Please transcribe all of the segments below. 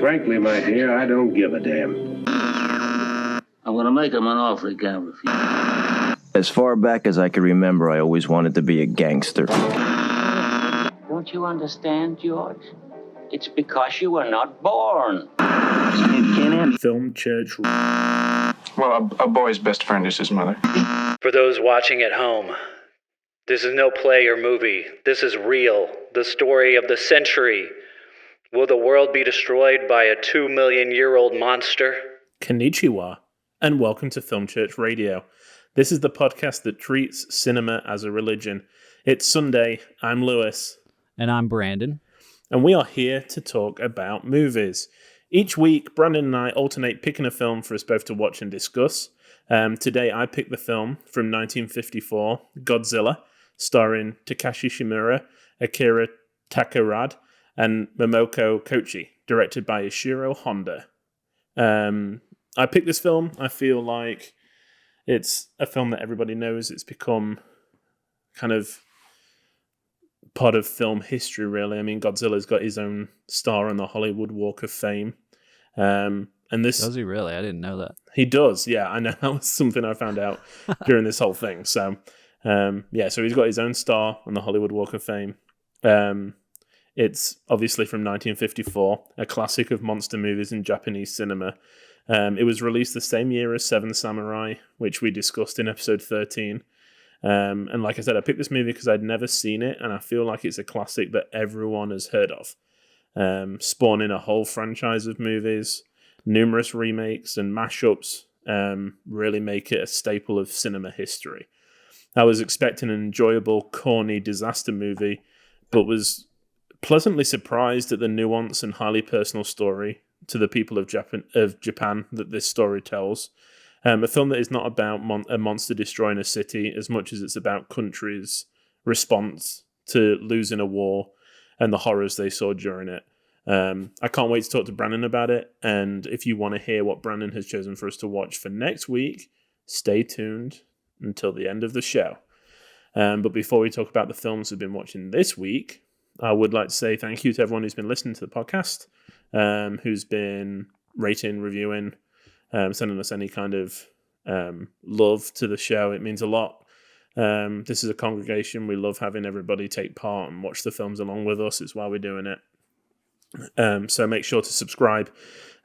Frankly, my dear, I don't give a damn. I'm gonna make him an offer he can't refuse. As far back as I can remember, I always wanted to be a gangster. Don't you understand, George? It's because you were not born. Film Church. Well, a boy's best friend is his mother. For those watching at home, this is no play or movie. This is real. The story of the century. Will the world be destroyed by a 2-million-year-old monster? Konnichiwa, and welcome to Film Church Radio. This is the podcast that treats cinema as a religion. It's Sunday. I'm Lewis. And I'm Brandon. And we are here to talk about movies. Each week, Brandon and I alternate picking a film for us both to watch and discuss. Today, I picked the film from 1954, Godzilla, starring Takashi Shimura, Akira Takarada, and Momoko Kochi, directed by Ishiro Honda. I picked this film. I feel like it's a film that everybody knows. It's become kind of part of film history, really. I mean, Godzilla's got his own star on the Hollywood Walk of Fame. And this does he really? I didn't know that. He does, yeah. I know that was something I found out during this whole thing. So, so he's got his own star on the Hollywood Walk of Fame. It's obviously from 1954, a classic of monster movies in Japanese cinema. It was released the same year as Seven Samurai, which we discussed in episode 13. And like I said, I picked this movie because I'd never seen it, and I feel like it's a classic that everyone has heard of. Spawning a whole franchise of movies, numerous remakes and mashups, really make it a staple of cinema history. I was expecting an enjoyable, corny disaster movie, but was pleasantly surprised at the nuance and highly personal story to the people of Japan that this story tells. A film that is not about a monster destroying a city as much as it's about countries' response to losing a war and the horrors they saw during it. I can't wait to talk to Brandon about it, and if you want to hear what Brandon has chosen for us to watch for next week, stay tuned until the end of the show. But before we talk about the films we've been watching this week, I would like to say thank you to everyone who's been listening to the podcast, who's been rating, reviewing, sending us any kind of love to the show. It means a lot. This is a congregation. We love having everybody take part and watch the films along with us. It's why we're doing it. So make sure to subscribe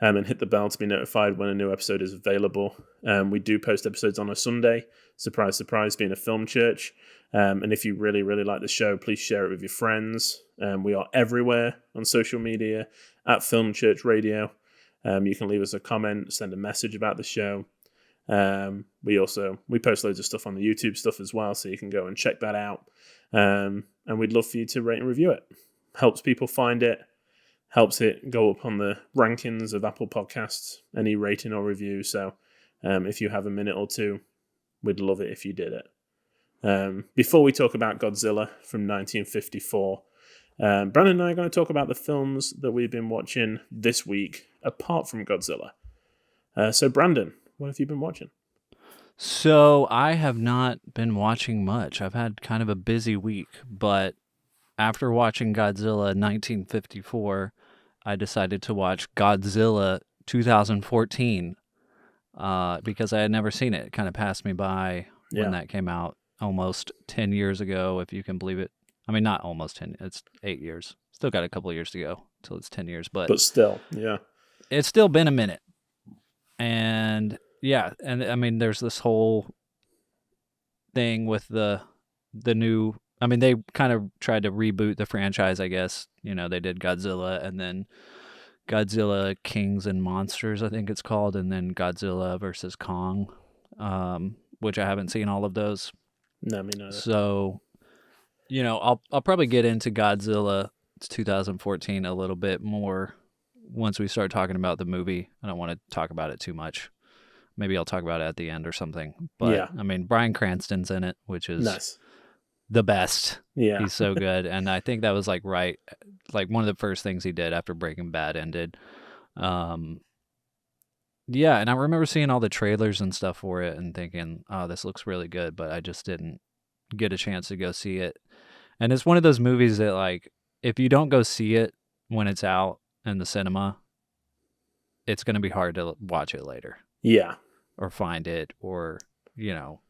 and hit the bell to be notified when a new episode is available. We do post episodes on a Sunday. Surprise, surprise, being a film church. And if you really, really like the show, please share it with your friends. We are everywhere on social media at Film Church Radio. You can leave us a comment, send a message about the show. We post loads of stuff on the YouTube stuff as well, so you can go and check that out. And we'd love for you to rate and review it. Helps people find it. Helps it go up on the rankings of Apple Podcasts, any rating or review. So if you have a minute or two, we'd love it if you did it. Before we talk about Godzilla from 1954, Brandon and I are going to talk about the films that we've been watching this week, apart from Godzilla. So Brandon, what have you been watching? So I have not been watching much. I've had kind of a busy week, but after watching Godzilla 1954, I decided to watch Godzilla 2014 because I had never seen it. It kind of passed me by when that came out almost 10 years ago, if you can believe it. I mean, not almost 10, it's 8 years. Still got a couple of years to go until it's 10 years. But still, yeah. It's still been a minute. And yeah, and I mean, there's this whole thing with the new... I mean, they kind of tried to reboot the franchise, I guess. You know, they did Godzilla and then Godzilla Kings and Monsters, I think it's called, and then Godzilla versus Kong, which I haven't seen all of those. No, me neither. So, you know, I'll probably get into Godzilla 2014 a little bit more once we start talking about the movie. I don't want to talk about it too much. Maybe I'll talk about it at the end or something. But, yeah. I mean, Bryan Cranston's in it, which is... Nice. The best. Yeah. He's so good. And I think that was like one of the first things he did after Breaking Bad ended. Yeah, and I remember seeing all the trailers and stuff for it and thinking, oh, this looks really good, but I just didn't get a chance to go see it. And it's one of those movies that, like, if you don't go see it when it's out in the cinema, it's going to be hard to watch it later Yeah. or find it, or, you know,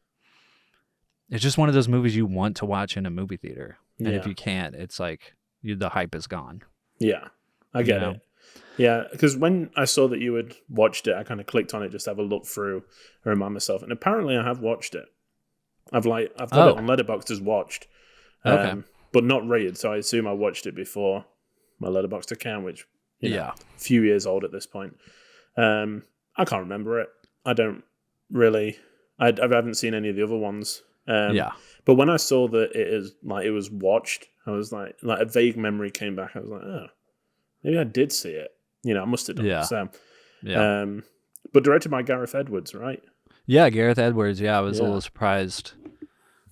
it's just one of those movies you want to watch in a movie theater. And if Yeah. you can't, it's like the hype is gone. Yeah. I get it. Yeah, because when I saw that you had watched it, I kind of clicked on it just to have a look through and remind myself. And apparently I have watched it. I've got it on Letterboxd as watched. Okay. But not rated, so I assume I watched it before my Letterboxd account, which Yeah. a few years old at this point. I can't remember it. I don't really. I haven't seen any of the other ones. Yeah. But when I saw that it was watched, I was like a vague memory came back. I was like, oh, maybe I did see it. You know, I must have done. Yeah. So, Yeah. but directed by Gareth Edwards, right? Yeah, Gareth Edwards. Yeah, I was a Yeah. little surprised.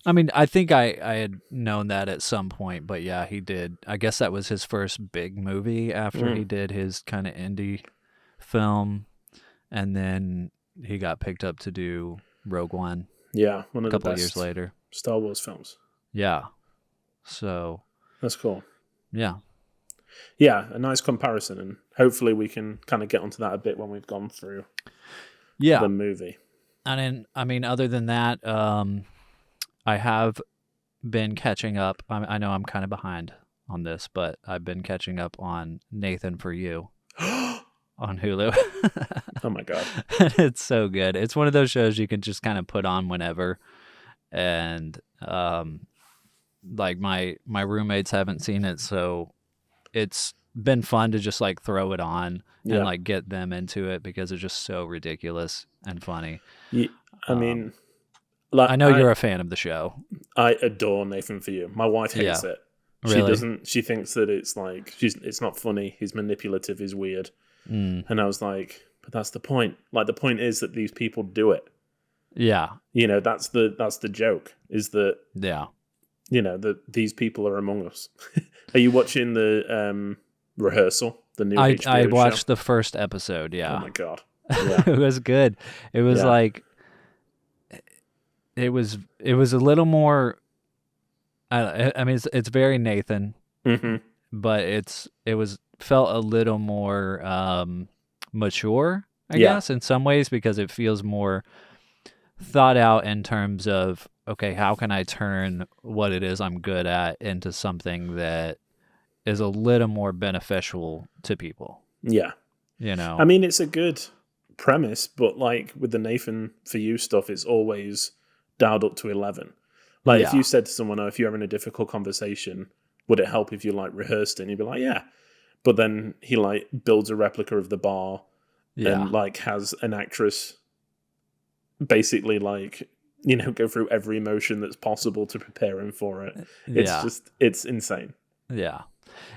I mean, I think I had known that at some point, but yeah, he did. I guess that was his first big movie after he did his kind of indie film, and then he got picked up to do Rogue One. Yeah, one of a couple the of best years later. Star Wars films. Yeah. So. That's cool. Yeah. Yeah, a nice comparison, and hopefully we can kind of get onto that a bit when we've gone through the movie. And then, I mean, other than that, I have been catching up. I know I'm kind of behind on this, but I've been catching up on Nathan For You on Hulu. Oh my God. It's so good. It's one of those shows you can just kind of put on whenever. And like my roommates haven't seen it, so it's been fun to just like throw it on and like get them into it because it's just so ridiculous and funny. Yeah, I mean, like, I know you're a fan of the show. I adore Nathan For You. My wife hates it. She Really? doesn't. She thinks that it's like it's not funny. He's manipulative. He's weird. And I was like, but that's the point. Like the point is that these people do it. Yeah. You know, that's the joke. Is that you know that these people are among us. Are you watching the rehearsal? The new HBO I watched show? the first episode. Yeah. Oh my God. Yeah. It was good. It was like it was a little more. I mean, it's very Nathan, but it felt a little more mature, I guess, in some ways, because it feels more thought out in terms of, okay, how can I turn what it is I'm good at into something that is a little more beneficial to people? Yeah. You know, I mean, it's a good premise, but like with the Nathan For You stuff, it's always dialed up to 11. Like if you said to someone, oh, if you're having a difficult conversation, would it help if you like rehearsed it? And you'd be like, yeah. But then he like builds a replica of the bar and like has an actress basically like, you know, go through every emotion that's possible to prepare him for it. It's it's insane. Yeah.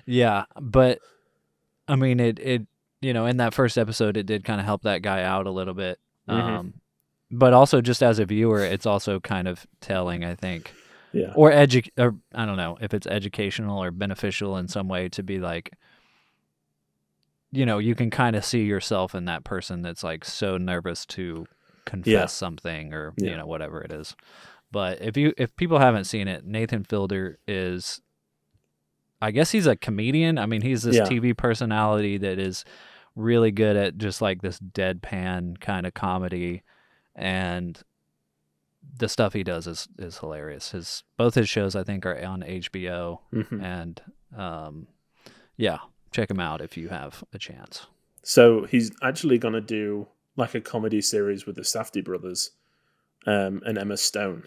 Yeah. But I mean, it, you know, in that first episode, it did kind of help that guy out a little bit. But also just as a viewer, it's also kind of telling, I think. Yeah. Or I don't know if it's educational or beneficial in some way to be like, you know, you can kind of see yourself in that person that's like so nervous to confess something or, you know, whatever it is. But if people haven't seen it, Nathan Fielder is, I guess he's a comedian. I mean, he's this TV personality that is really good at just like this deadpan kind of comedy, and the stuff he does is hilarious. Both his shows, I think, are on HBO, and check him out if you have a chance. So he's actually going to do like a comedy series with the Safdie brothers and Emma Stone.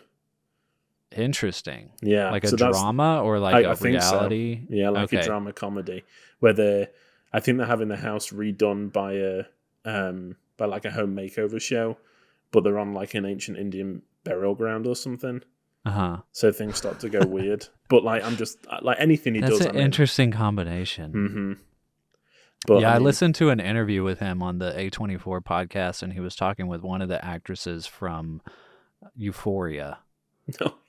Interesting. Yeah. Like a drama or like a reality? So. Yeah, like a drama comedy where I think they're having the house redone by like a home makeover show, but they're on like an ancient Indian burial ground or something. So things start to go weird. But like I'm just like anything he does. That's an interesting combination. But yeah, I listened to an interview with him on the A24 podcast, and he was talking with one of the actresses from Euphoria.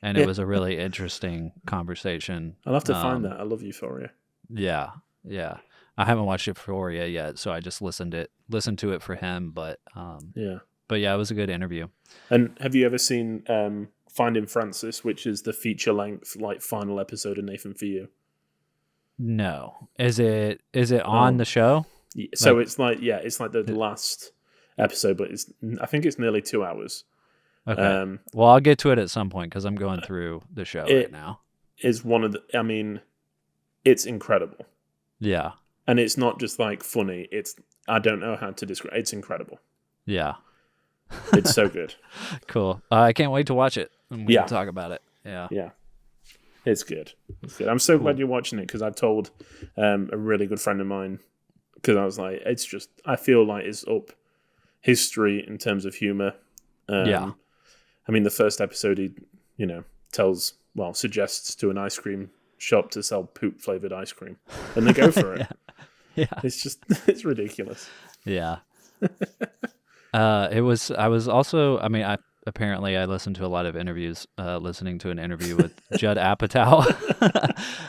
And it was a really interesting conversation. I'll have to find that. I love Euphoria. Yeah, yeah. I haven't watched Euphoria yet, so I just listened to it for him. But yeah, it was a good interview. And have you ever seen Finding Francis, which is the feature length like final episode of Nathan For You? No. Is it on the show? So it's like the last episode, but I think it's nearly 2 hours. Okay. Well, I'll get to it at some point because I'm going through the show right now. Is one of the. I mean, it's incredible. Yeah. And it's not just like funny. I don't know how to describe. It's incredible. Yeah. It's so good. Cool. I can't wait to watch it. And we can talk about it. Yeah. Yeah. It's good. It's good. I'm so glad you're watching it because I told a really good friend of mine because I was like, I feel like it's up his street in terms of humor. I mean, the first episode he, suggests to an ice cream shop to sell poop flavored ice cream, and they go for it. Yeah. It's ridiculous. Yeah. I was also, apparently I listened to a lot of interviews, listening to an interview with Judd Apatow,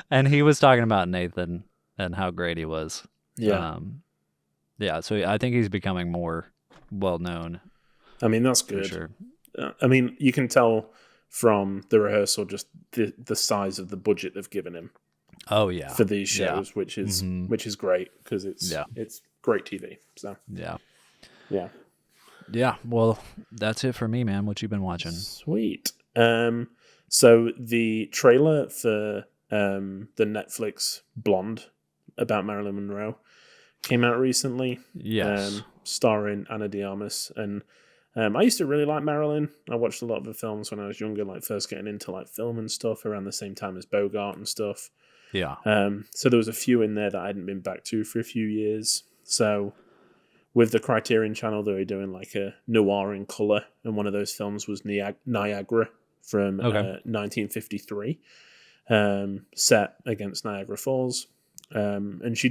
and he was talking about Nathan and how great he was. Yeah. So I think he's becoming more well known. I mean, that's good. For sure. I mean, you can tell from the rehearsal just the size of the budget they've given him. Oh yeah. For these shows, which is great because it's great TV. So yeah. Well, that's it for me, man. What you been watching? Sweet. So the trailer for the Netflix Blonde about Marilyn Monroe came out recently. Yes. Starring Ana de Armas, and I used to really like Marilyn. I watched a lot of her films when I was younger, like first getting into like film and stuff around the same time as Bogart and stuff. Yeah. So there was a few in there that I hadn't been back to for a few years. So with the Criterion Channel, they were doing like a noir in color, and one of those films was Niagara from 1953, set against Niagara Falls. And she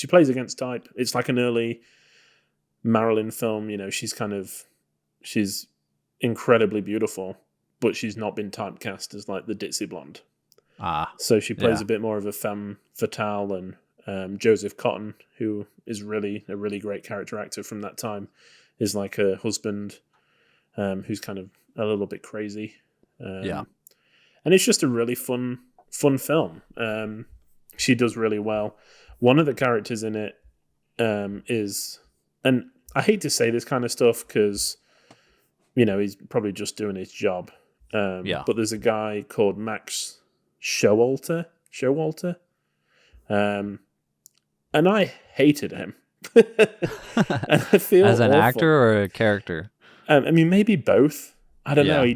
plays against type. It's like an early Marilyn film. She's incredibly beautiful, but she's not been typecast as like the ditzy blonde. So she plays a bit more of a femme fatale, and Joseph Cotton, who is really a really great character actor from that time, is like her husband, who's kind of a little bit crazy. And it's just a really fun film. She does really well. One of the characters in it is, and I hate to say this kind of stuff because, he's probably just doing his job. But there's a guy called Max Showalter. And I hated him. And I feel as an awful. actor or a character? Maybe both. I don't know. He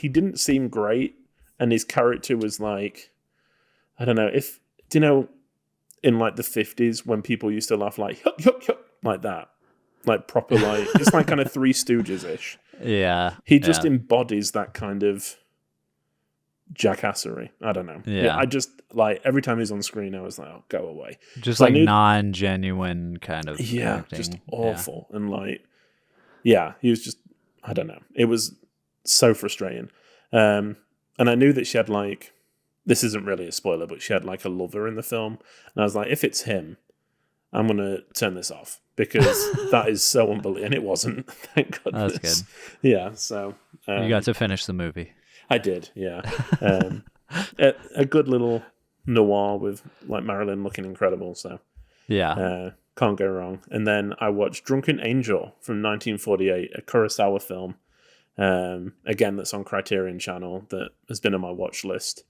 didn't seem great, and his character was like, I don't know if in like the 50s when people used to laugh like yuck, yuck, yuck, like that, like proper like it's like kind of Three Stooges ish. Yeah, he just embodies that kind of jackassery. I don't know. Yeah, I just like every time he's on screen, I was like, "Oh, go away!" Just like non-genuine kind of acting. Just awful and like he was just I don't know. It was so frustrating, and I knew that she had like. This isn't really a spoiler, but she had like a lover in the film. And I was like, if it's him, I'm going to turn this off because that is so unbelievable. And it wasn't, thank goodness. That's good. Yeah, so. You got to finish the movie. I did, yeah. A good little noir with like Marilyn looking incredible, so. Yeah. Can't go wrong. And then I watched Drunken Angel from 1948, a Kurosawa film. Again, that's on Criterion Channel that has been on my watch list.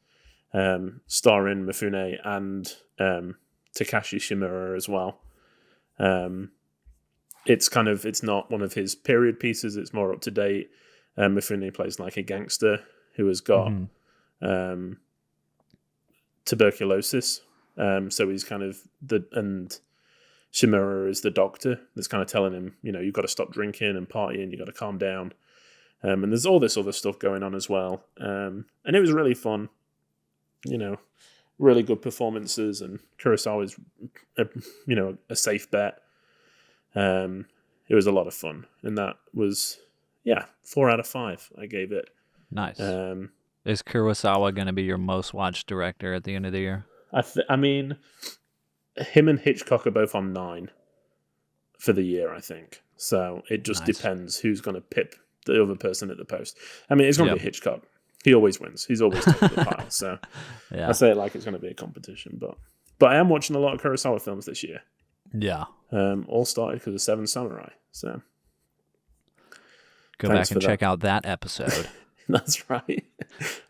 Starring Mifune and Takashi Shimura as well. It's not one of his period pieces, it's more up to date. Mifune plays like a gangster who has got tuberculosis. So he's kind of and Shimura is the doctor that's kind of telling him, you've got to stop drinking and partying, you've got to calm down. And there's all this other stuff going on as well. And it was really fun. Really good performances, and Kurosawa is, a safe bet. It was a lot of fun, and that was, 4 out of 5. I gave it. Nice. Is Kurosawa going to be your most watched director at the end of the year? I mean, him and Hitchcock are both on 9 for the year, I think. So it just depends who's going to pip the other person at the post. I mean, it's going to be Hitchcock. He always wins. He's always top of the pile. So I say it like it's going to be a competition. But I am watching a lot of Kurosawa films this year. Yeah. All started because of Seven Samurai. So Go thanks back and for check that. out that episode. That's right.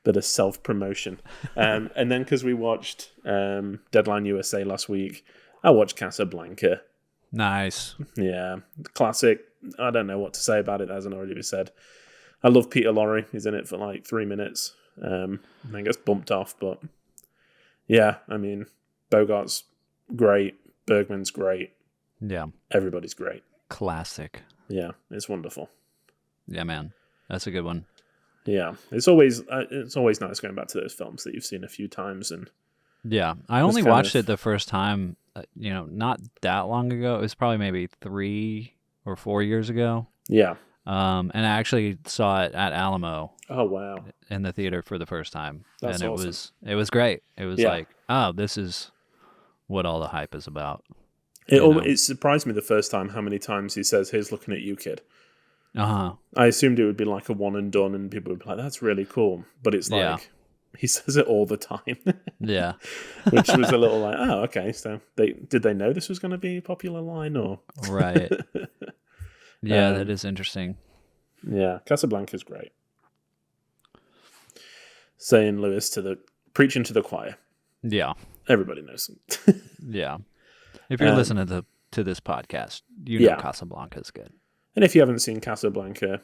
Bit of self-promotion. And then because we watched Deadline USA last week, I watched Casablanca. Nice. Yeah, classic. I don't know what to say about it, that hasn't already been said. I love Peter Lorre. He's in it for like 3 minutes. And then gets bumped off. But yeah, I mean, Bogart's great. Bergman's great. Yeah. Everybody's great. Classic. Yeah, it's wonderful. Yeah, man. That's a good one. Yeah, it's always nice going back to those films that you've seen a few times. And Yeah. I only watched it the first time, not that long ago. It was probably maybe 3 or 4 years ago. Yeah. And I actually saw it at Alamo. Oh, wow. In the theater for the first time. That's and awesome. It was great. It was Yeah. like, oh, this is what all the hype is about. It surprised me the first time how many times he says, "Here's looking at you, kid." Uh-huh. I assumed it would be like a one and done, and people would be like, "That's really cool." But it's like he says it all the time. Yeah. Which was a little like, oh, okay. So did they know this was going to be a popular line, or Right? Yeah, that is interesting. Yeah, Casablanca's great. Saying Lewis preaching to the choir. Yeah. Everybody knows. Yeah. If you're listening to this podcast, you know Casablanca is good. And if you haven't seen Casablanca,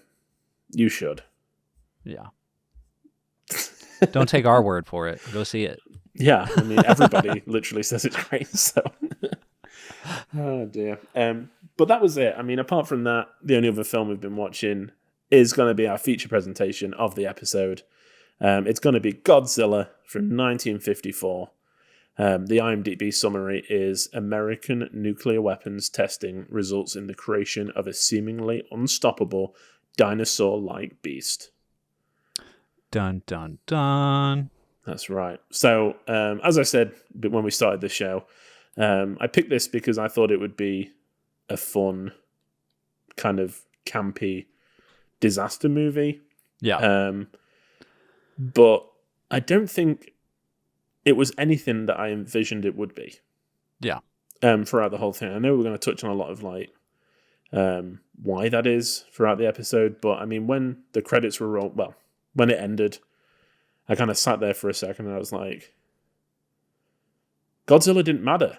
you should. Yeah. Don't take our word for it. Go see it. Yeah, I mean, everybody literally says it's great, so... Oh, dear. But that was it. I mean, apart from that, the only other film we've been watching is going to be our feature presentation of the episode. It's going to be Godzilla from 1954. The IMDb summary is American nuclear weapons testing results in the creation of a seemingly unstoppable dinosaur-like beast. Dun, dun, dun. That's right. So, as I said when we started the show, I picked this because I thought it would be a fun, kind of campy disaster movie. Yeah. But I don't think it was anything that I envisioned it would be. Yeah. Throughout the whole thing. I know we're going to touch on a lot of why that is throughout the episode, but I mean, when the credits were rolled, when it ended, I kind of sat there for a second and I was like, Godzilla didn't matter.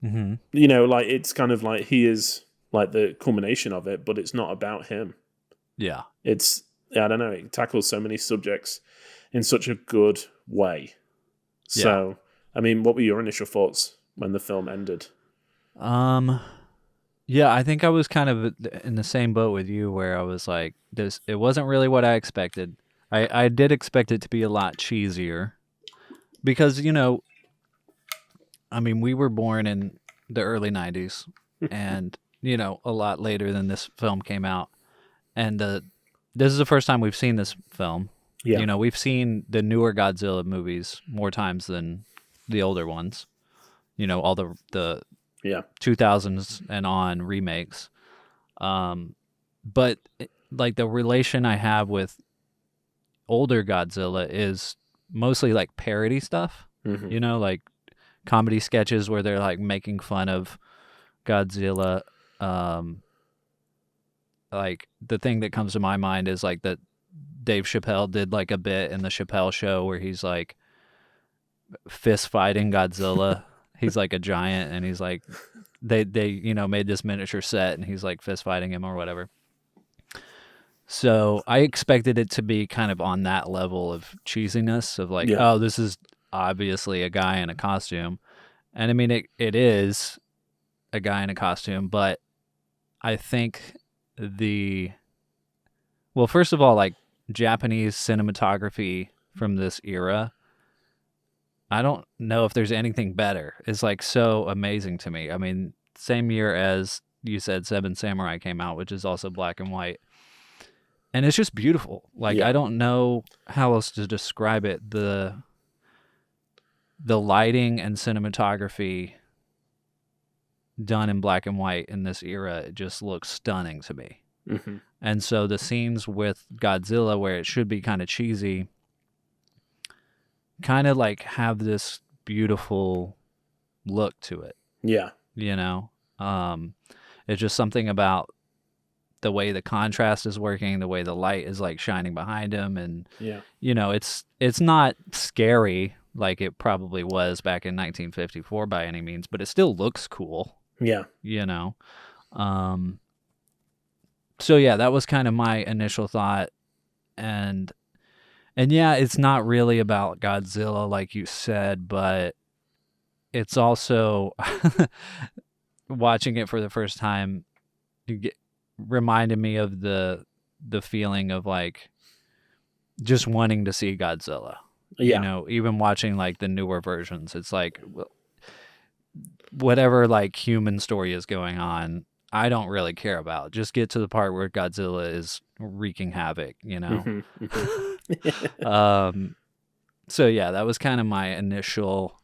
Mm-hmm. It's kind of like he is like the culmination of it, but it's not about him. Yeah. I don't know, it tackles so many subjects in such a good way. So, I mean, what were your initial thoughts when the film ended? Yeah, I think I was kind of in the same boat with you where I was like, it wasn't really what I expected. I did expect it to be a lot cheesier because, I mean, we were born in the early 90s and, a lot later than this film came out. And this is the first time we've seen this film. Yeah. We've seen the newer Godzilla movies more times than the older ones. All the 2000s and on remakes. But like the relation I have with older Godzilla is mostly like parody stuff. Mm-hmm. Like comedy sketches where they're like making fun of Godzilla. Like the thing that comes to my mind is like that Dave Chappelle did like a bit in the Chappelle Show where he's like fist fighting Godzilla. He's like a giant and he's like they made this miniature set and he's like fist fighting him or whatever. So I expected it to be kind of on that level of cheesiness of like, oh, this is obviously a guy in a costume. And I mean, it is a guy in a costume, but I think first of all, like Japanese cinematography from this era, I don't know if there's anything better. It's like so amazing to me. I mean, same year as you said Seven Samurai came out, which is also black and white. And it's just beautiful. Like, I don't know how else to describe it. The lighting and cinematography done in black and white in this era, it just looks stunning to me. Mm-hmm. And so the scenes with Godzilla where it should be kind of cheesy kind of like have this beautiful look to it. Yeah. you know. It's just something about the way the contrast is working, the way the light is like shining behind him, and you know, it's not scary like it probably was back in 1954 by any means, but it still looks cool. Yeah. You know. So yeah, that was kind of my initial thought, and yeah, it's not really about Godzilla like you said, but it's also watching it for the first time reminded me of the feeling of like just wanting to see Godzilla. Yeah. You know, even watching like the newer versions, it's like whatever like human story is going on, I don't really care about. Just get to the part where Godzilla is wreaking havoc, you know? So yeah, that was kind of my initial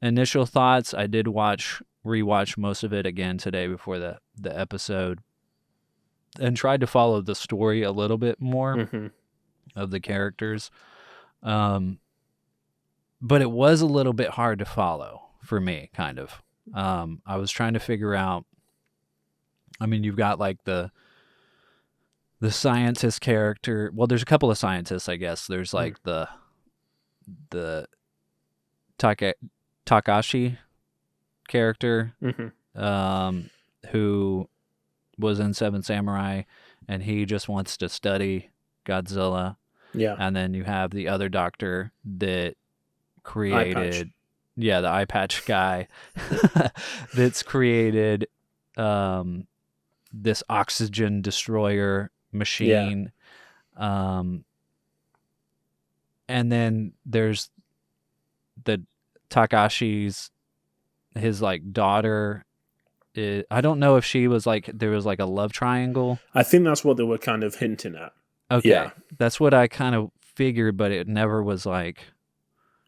thoughts. I did rewatch most of it again today before the episode, and tried to follow the story a little bit more of the characters. But it was a little bit hard to follow for me, kind of. I was trying to figure out, I mean, you've got like the scientist character. Well, there's a couple of scientists, I guess. There's like the Takashi character, who was in Seven Samurai, and he just wants to study Godzilla. Yeah. And then you have the other doctor that created, the eye patch guy that's created this oxygen destroyer machine. And then there's the Takashi's, his like daughter. I don't know if she was like, there was like a love triangle. I think that's what they were kind of hinting at. Okay. Yeah. That's what I kind of figured, but it never was like,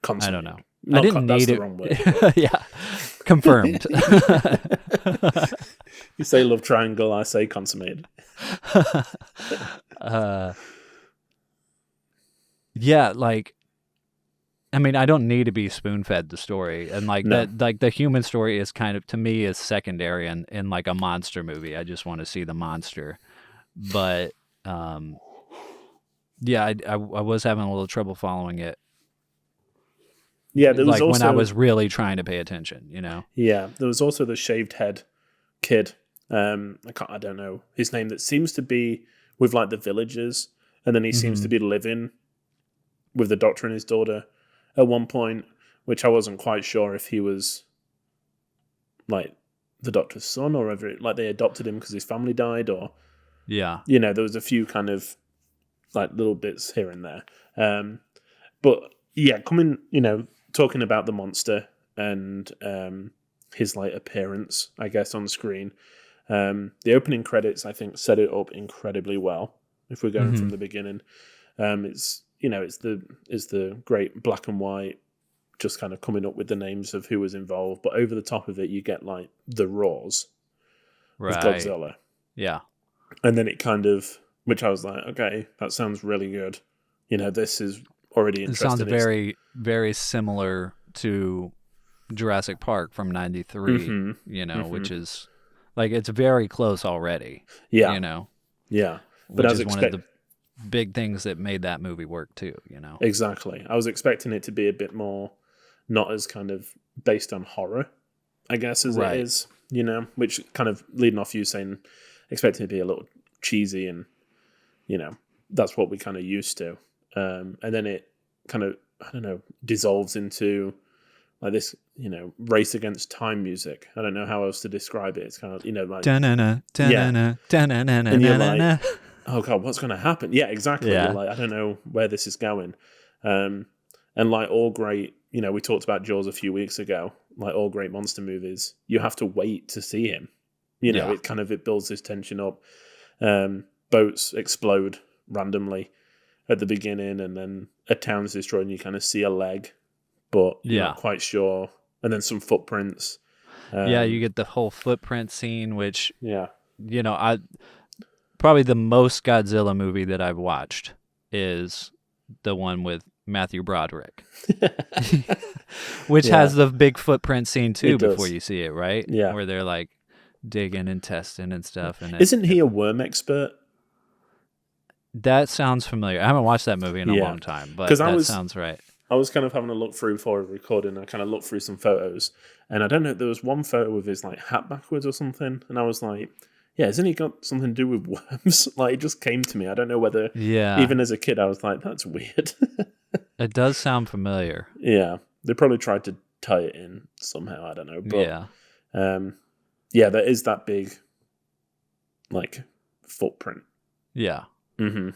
Consummate. I don't know. Not I didn't that's need the it. wrong word. Yeah. Confirmed. You say love triangle, I say consummated. Yeah, like, I mean, I don't need to be spoon-fed the story, and like that, like the human story is kind of, to me, is secondary in like a monster movie. I just want to see the monster, but yeah, I was having a little trouble following it. Yeah, there was like also, when I was really trying to pay attention, you know. Yeah, there was also the shaved head kid. I don't know his name. That seems to be with like the villagers, and then he seems to be living with the doctor and his daughter at one point, which I wasn't quite sure if he was like the doctor's son or whether like they adopted him because his family died, or yeah, you know, there was a few kind of like little bits here and there. But yeah, talking about the monster and his like appearance, I guess, on screen. The opening credits, I think, set it up incredibly well. If we're going from the beginning, it's the great black and white, just kind of coming up with the names of who was involved. But over the top of it, you get like the roars of Godzilla. Yeah, and then it kind of, which I was like, okay, that sounds really good. You know, this is already interesting. It sounds very, very similar to Jurassic Park from '93. You know, which is like, it's very close already. Yeah, you know. Yeah, but which is one of the big things that made that movie work too. You know, exactly. I was expecting it to be a bit more, not as kind of based on horror, I guess, as it is. You know, which kind of leading off you saying, expecting it to be a little cheesy, and you know, that's what we kind of used to. And then it kind of, I don't know, dissolves into like this, you know, race against time music. I don't know how else to describe it. It's kind of, you know, like, and you're like, oh God, what's going to happen? Yeah, exactly. Yeah. You're like, I don't know where this is going. And like all great, you know, we talked about Jaws a few weeks ago, like all great monster movies, you have to wait to see him. You know, it builds this tension up. Boats explode randomly at the beginning, and then a town's destroyed and you kind of see a leg, but you're not quite sure. And then some footprints. You get the whole footprint scene, which, you know, probably the most Godzilla movie that I've watched is the one with Matthew Broderick, which has the big footprint scene too It does. before you see it, right? Yeah. Where they're like digging and testing and stuff. And Isn't he a worm expert? that sounds familiar. I haven't watched that movie in a Yeah. long time, but 'Cause that sounds right. I was kind of having a look through before recording. I kind of looked through some photos, and I don't know. There was one photo with his like hat backwards or something, and I was like, "Yeah, hasn't he got something to do with worms?" Like it just came to me. I don't know whether, Yeah, even as a kid, I was like, "That's weird." it does sound familiar. Yeah, they probably tried to tie it in somehow. I don't know, but Yeah, there is that big, like, footprint. yeah, Mm-hmm. And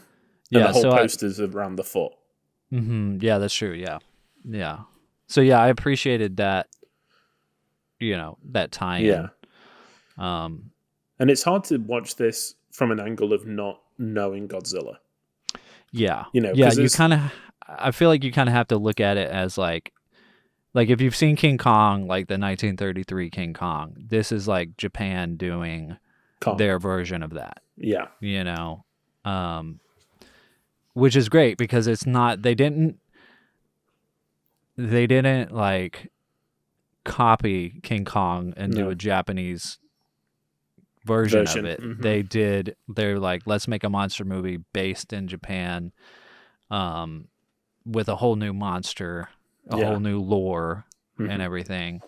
yeah. the whole So poster's around the foot. yeah, that's true. Yeah, yeah. So yeah, I appreciated that. That tie-in. Yeah. Um, And it's hard to watch this from an angle of not knowing Godzilla. yeah. You know, yeah. 'cause You it's- kind of. I feel like you kind of have to look at it as like if you've seen King Kong, like the 1933 King Kong, this is like Japan doing Kong. their version of that. Yeah. Which is great because it's not. They didn't like copy King Kong and do No. a Japanese version of Version, it. mhm. They're like, let's make a monster movie based in Japan, with a whole new monster, a Yeah. whole new lore Mhm. and everything.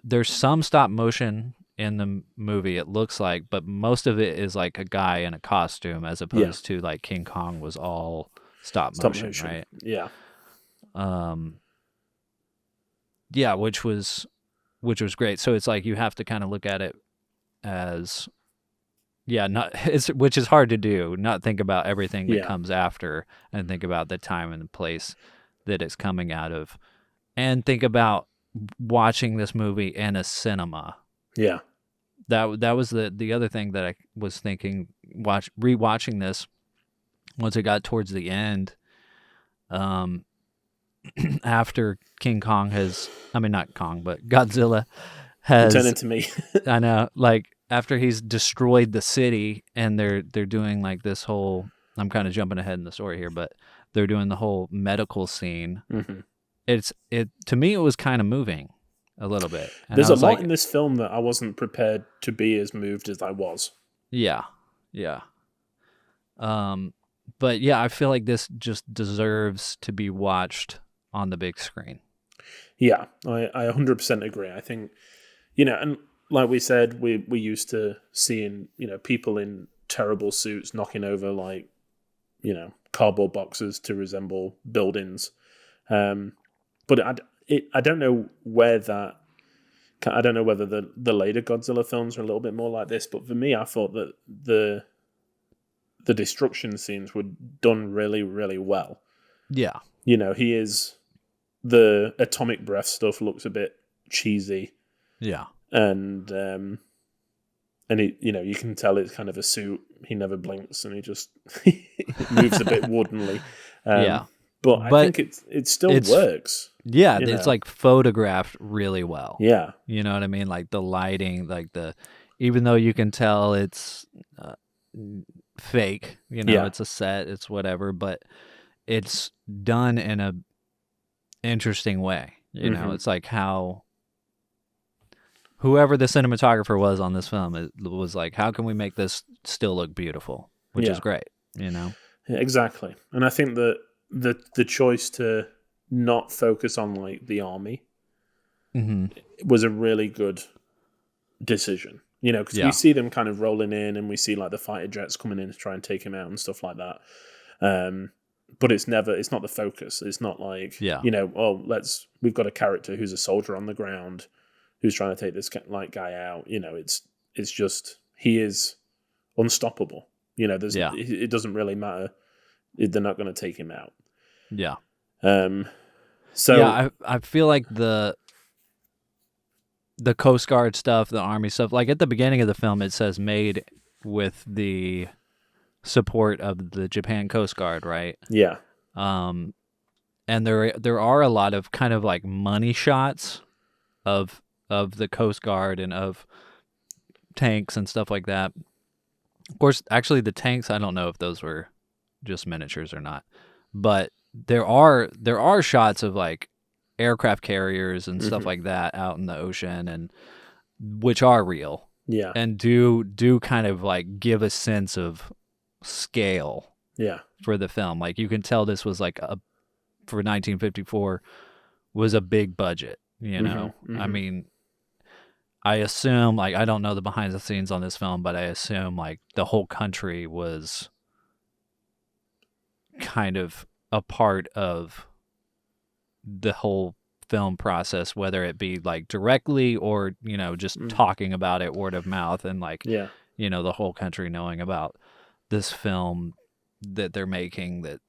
There's some stop motion in the movie, it looks like, but most of it is like a guy in a costume as opposed to like King Kong was all stop motion, right? Yeah. Yeah, which was great. So it's like you have to kind of look at it as which is hard to do, not think about everything that Yeah. comes after and think about the time and the place that it's coming out of and think about watching this movie in a cinema. Yeah. That was the other thing that I was thinking rewatching this once it got towards the end, after Godzilla has Turn into me. I know, like after he's destroyed the city and they're doing like this whole, I'm kind of jumping ahead in the story here, but they're doing the whole medical scene. Mm-hmm. To me it was kind of moving a little bit. And There's I a was lot like, in this film that I wasn't prepared to be as moved as I was. Yeah. But yeah, I feel like this just deserves to be watched on the big screen. Yeah, I 100% agree. I think, and like we said, we're used to seeing, people in terrible suits knocking over like, cardboard boxes to resemble buildings. But I don't know where that. I don't know whether the later Godzilla films are a little bit more like this, but for me, I thought that the destruction scenes were done really, really well. Yeah. He is. The atomic breath stuff looks a bit cheesy. Yeah. And he, you can tell it's kind of a suit. He never blinks and he just moves a bit woodenly. Yeah. But I think it still works. Yeah, it's like photographed really well. Yeah. You know what I mean? Like the lighting, like even though you can tell it's fake, it's a set, it's whatever, but it's done in a interesting way. It's like how whoever the cinematographer was on this film, it was like, how can we make this still look beautiful? Which is great, Yeah, exactly. And I think that the choice to not focus on like the army was a really good decision. Because we see them kind of rolling in and we see like the fighter jets coming in to try and take him out and stuff like that. But it's not the focus. It's not like, we've got a character who's a soldier on the ground who's trying to take this guy out. It's just, he is unstoppable. It doesn't really matter. They're not going to take him out. Yeah. I feel like the Coast Guard stuff, the Army stuff, like at the beginning of the film, it says made with the support of the Japan Coast Guard, right? Yeah. And there are a lot of kind of like money shots of the Coast Guard and of tanks and stuff like that. Of course, actually the tanks, I don't know if those were just miniatures or not, but there are shots of like aircraft carriers and stuff Mm-hmm. like that out in the ocean, and which are real. Yeah. And do kind of like give a sense of scale Yeah. for the film. Like you can tell this was like for 1954 was a big budget, you know. Mm-hmm. I mean, I assume, like, I don't know the behind the scenes on this film, but I assume like the whole country was kind of a part of the whole film process, whether it be like directly or, you know, just talking about it word of mouth, and like, Yeah. you know, the whole country knowing about this film that they're making, that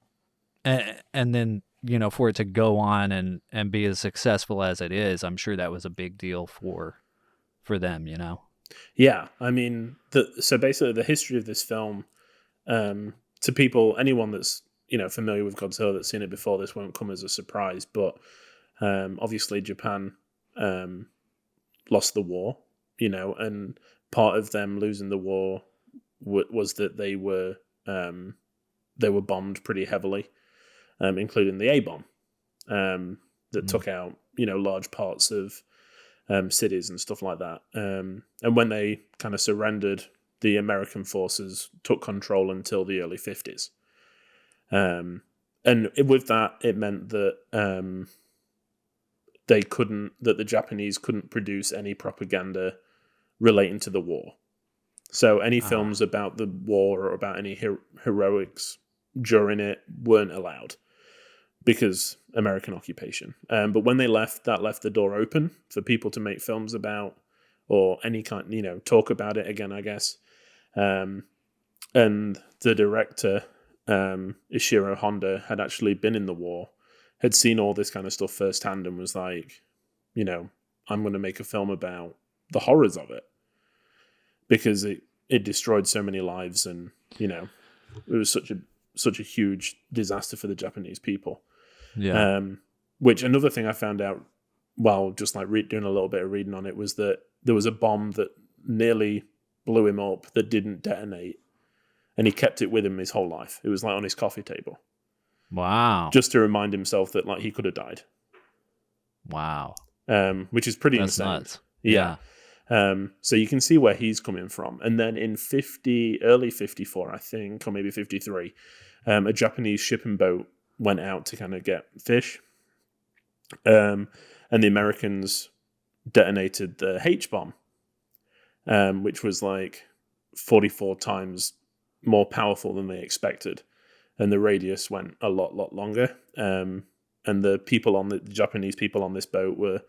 and then, you know, for it to go on and be as successful as it is, I'm sure that was a big deal for them, you know. Yeah, I mean, so basically the history of this film, to people, anyone that's, you know, familiar with Godzilla, that's seen it before, this won't come as a surprise, but obviously Japan lost the war, you know, and part of them losing the war was that they were bombed pretty heavily, including the A-bomb that took out, you know, large parts of cities and stuff like that. And when they kind of surrendered, the American forces took control until the early 50s. And with that, it meant that the Japanese couldn't produce any propaganda relating to the war. So any films about the war or about any heroics during it weren't allowed because American occupation. But when they left, that left the door open for people to make films about, or any kind, you know, talk about it again, I guess. And the director, Ishiro Honda, had actually been in the war, had seen all this kind of stuff firsthand, and was like, you know, I'm going to make a film about the horrors of it, because it destroyed so many lives, and, you know, it was such a huge disaster for the Japanese people. Yeah. Which, another thing I found out while just like doing a little bit of reading on it, was that there was a bomb that nearly blew him up that didn't detonate, and he kept it with him his whole life. It was like on his coffee table. Wow. Just to remind himself that like he could have died. Wow. Which is pretty That's insane. nuts. Yeah. So you can see where he's coming from. And then in early 54, I think, or maybe 53, a Japanese shipping boat went out to kind of get fish. And the Americans detonated the H-bomb, which was like 44 times more powerful than they expected. And the radius went a lot longer. And the Japanese people on this boat were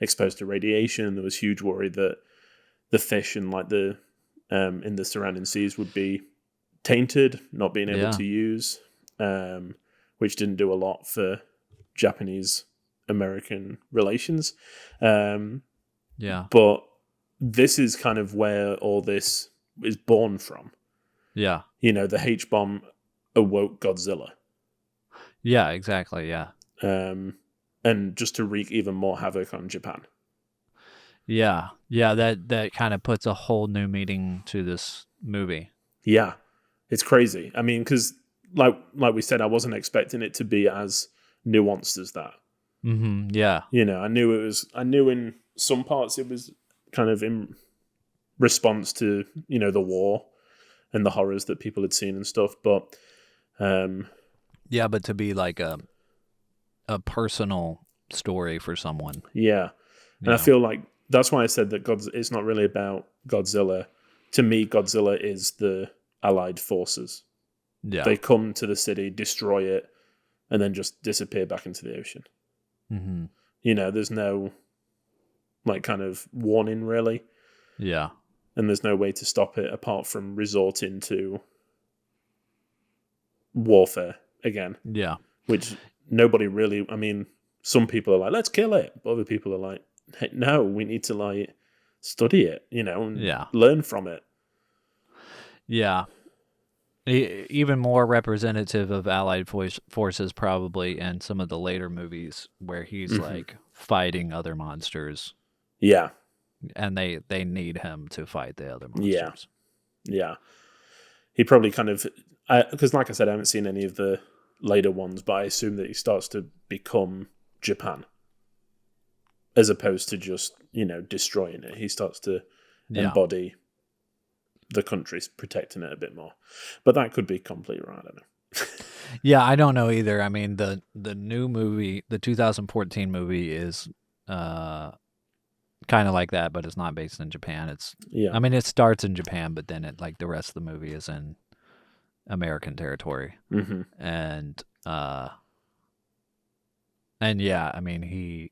exposed to radiation. There was huge worry that the fish and like the in the surrounding seas would be tainted, not being able to use, which didn't do a lot for Japanese-American relations. But this is kind of where all this is born from. Yeah. You know, the H-bomb awoke Godzilla. Yeah, exactly, yeah. And just to wreak even more havoc on Japan. Yeah, that kind of puts a whole new meaning to this movie. Yeah, it's crazy. I mean, because like we said, I wasn't expecting it to be as nuanced as that. Mm-hmm, yeah. You know, I knew in some parts it was kind of in response to, you know, the war and the horrors that people had seen and stuff, but yeah, but to be like a personal story for someone. Yeah. And I feel like that's why I said that it's not really about Godzilla. To me, Godzilla is the Allied forces. Yeah. They come to the city, destroy it, and then just disappear back into the ocean. Mm-hmm. You know, there's no like kind of warning really. Yeah. And there's no way to stop it apart from resorting to warfare again. Yeah. Which nobody really, I mean, some people are like, let's kill it. But other people are like, hey, no, we need to like study it, you know, and learn from it. Yeah. Even more representative of Allied forces probably in some of the later movies where he's like fighting other monsters. Yeah. And they need him to fight the other monsters. Yeah. He probably kind of, because like I said, I haven't seen any of the later ones, but I assume that he starts to become Japan, as opposed to just, destroying it. He starts to embody the country, protecting it a bit more. But that could be completely wrong. I don't know. Yeah, I don't know either. I mean, the new movie, the 2014 movie, is kind of like that, but it's not based in Japan. I mean, it starts in Japan, but then the rest of the movie is in American territory. Mm-hmm. And yeah, I mean,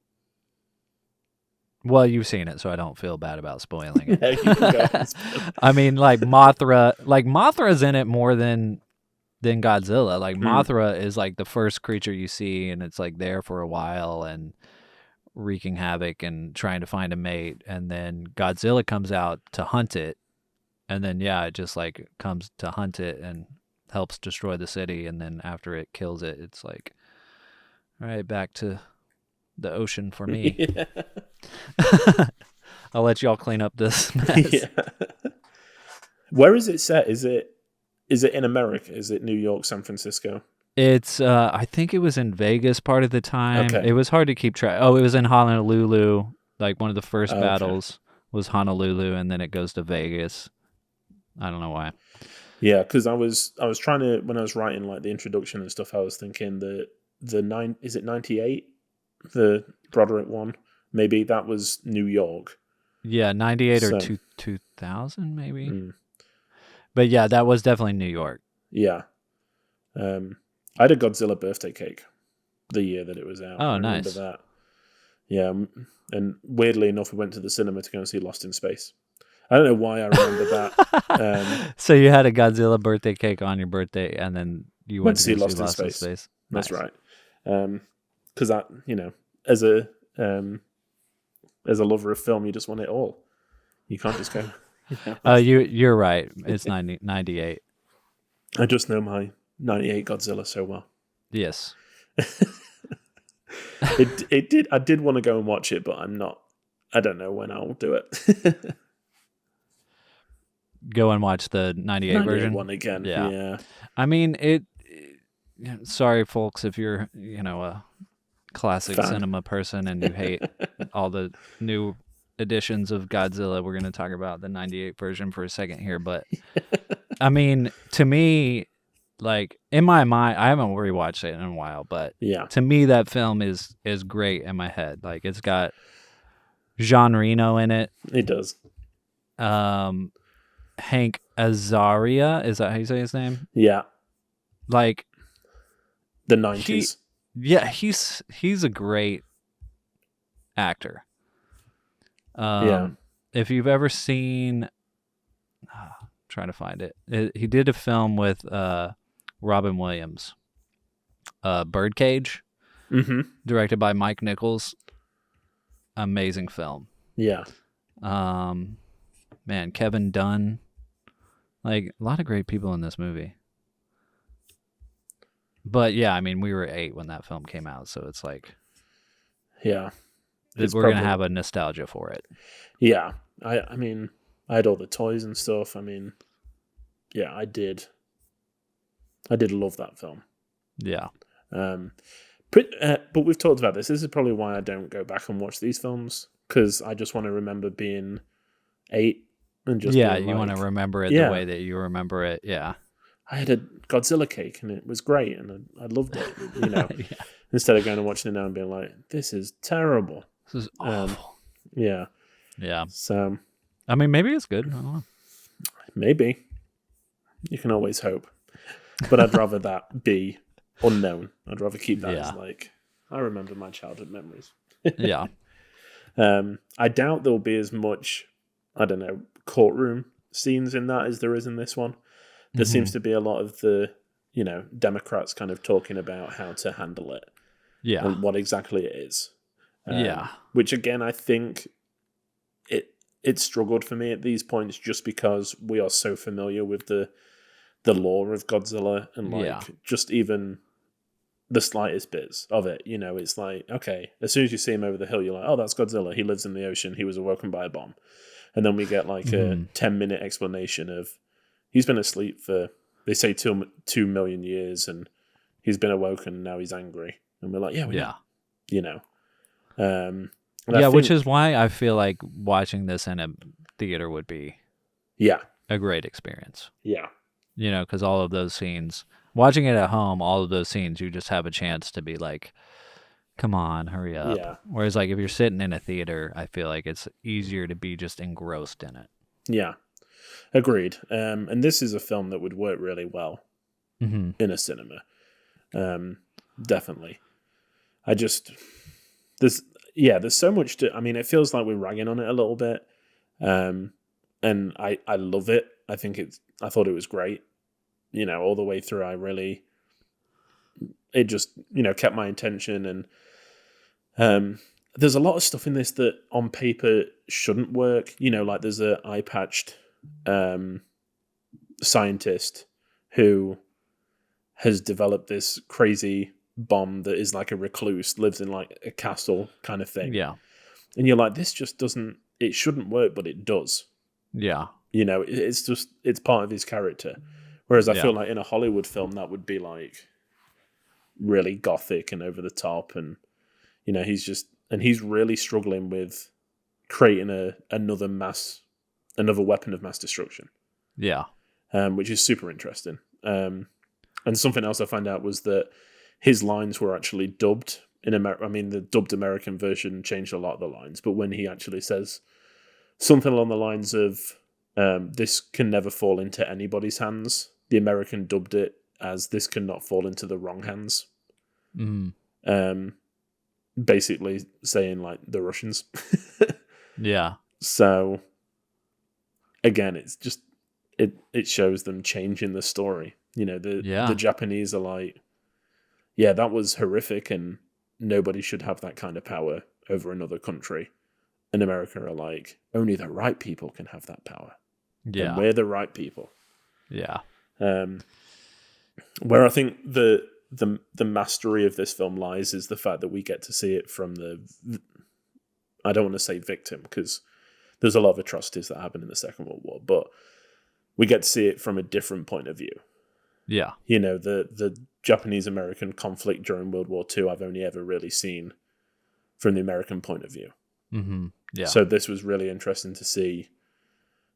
well, you've seen it, so I don't feel bad about spoiling it. Yeah, you can go ahead and spoil it. I mean, Mothra's in it more than Godzilla. Mothra is the first creature you see, and it's there for a while and wreaking havoc and trying to find a mate. And then Godzilla comes out to hunt it, and then it just comes to hunt it and helps destroy the city. And then after it kills it, it's all right, back to the ocean for me. Yeah. I'll let y'all clean up this mess. Yeah. Where is it set? Is it in America? Is it New York, San Francisco? It's I think it was in Vegas part of the time. Okay. It was hard to keep track. Oh, it was in Honolulu. One of the first battles was Honolulu, and then it goes to Vegas. I don't know why. Yeah, because I was trying to, when I was writing the introduction and stuff, I was thinking is it 98? The Broderick one? Maybe that was New York. Yeah, 98 or 2000 maybe. But yeah, that was definitely New York. Yeah. I had a Godzilla birthday cake the year that it was out. Oh, I nice. remember that. Yeah, and weirdly enough, we went to the cinema to go and see Lost in Space. I don't know why I remember that. So you had a Godzilla birthday cake on your birthday, and then you went to see Lost in Space. That's right. Because that, as a lover of film, you just want it all. You can't just go. You're right. It's 98. I just know my 98 Godzilla so well. Yes. It did. I did want to go and watch it, but I don't know when I'll do it. Go and watch the 98 version one again. Yeah. I mean, sorry, folks, if you're a classic cinema person and you hate all the new editions of Godzilla. We're going to talk about the 98 version for a second here, but I mean, to me, in my mind, I haven't rewatched it in a while, but to me, that film is great in my head. It's got Jean Reno in it. It does. Hank Azaria, is that how you say his name? Yeah. The 90s. He's a great actor. If you've ever seen, trying to find it, he did a film with Robin Williams, Birdcage, directed by Mike Nichols. Amazing film. Yeah. Man, Kevin Dunn, a lot of great people in this movie. But yeah, I mean, we were 8 when that film came out, so it's yeah, we're gonna have a nostalgia for it. Yeah, I mean, I had all the toys and stuff. I mean, yeah, I did love that film. Yeah. But we've talked about this. This is probably why I don't go back and watch these films, because I just want to remember being 8 and just you want to remember it the way that you remember it. Yeah. I had a Godzilla cake and it was great and I loved it. Instead of going and watching it now and being like, this is terrible. This is awful. Yeah. Yeah. So, I mean, maybe it's good. I don't know. Maybe. You can always hope. But I'd rather that be unknown. I'd rather keep that as I remember my childhood memories. Yeah. I doubt there'll be as much, I don't know, courtroom scenes in that as there is in this one. There seems to be a lot of the, Democrats kind of talking about how to handle it. Yeah. And what exactly it is. Yeah. Which, again, I think it struggled for me at these points just because we are so familiar with the lore of Godzilla and, just even the slightest bits of it. It's okay, as soon as you see him over the hill, you're like, oh, that's Godzilla. He lives in the ocean. He was awoken by a bomb. And then we get a 10-minute explanation of he's been asleep for, they say, 2 million years, and he's been awoken and now he's angry, and we're like, yeah, we know. You know. Which is why I feel like watching this in a theater would be a great experience. Yeah. You know, because all of those scenes, watching it at home, all of those scenes, you just have a chance to be like, come on, hurry up. Yeah. Whereas like if you're sitting in a theater, I feel like it's easier to be just engrossed in it. Yeah. Agreed. And this is a film that would work really well in a cinema. Definitely. There's so much it feels like we're ragging on it a little bit. And I love it. I thought it was great. You know, all the way through, it just, kept my attention. And there's a lot of stuff in this that on paper shouldn't work. You know, like there's a eye-patched scientist who has developed this crazy bomb that is like a recluse, lives in like a castle kind of thing. Yeah. And you're like, this just it shouldn't work, but it does. Yeah. You know, it's part of his character. Whereas I feel like in a Hollywood film, that would be like really gothic and over the top. And, he's really struggling with creating another weapon of mass destruction. Yeah. Which is super interesting. And something else I found out was that his lines were actually dubbed in America. I mean, the dubbed American version changed a lot of the lines, but when he actually says something along the lines of, this can never fall into anybody's hands, the American dubbed it as this cannot fall into the wrong hands. Basically saying like the Russians. Yeah. So again, it's just, it shows them changing the story. You know, the Japanese are like, yeah, that was horrific and nobody should have that kind of power over another country. And America are like, only the right people can have that power. Yeah. And we're the right people. Yeah. Where I think the mastery of this film lies is the fact that we get to see it from I don't want to say victim, because there's a lot of atrocities that happened in the Second World War, but we get to see it from a different point of view. Yeah. You know, the Japanese-American conflict during World War II, I've only ever really seen from the American point of view. Mm-hmm. Yeah. So this was really interesting to see,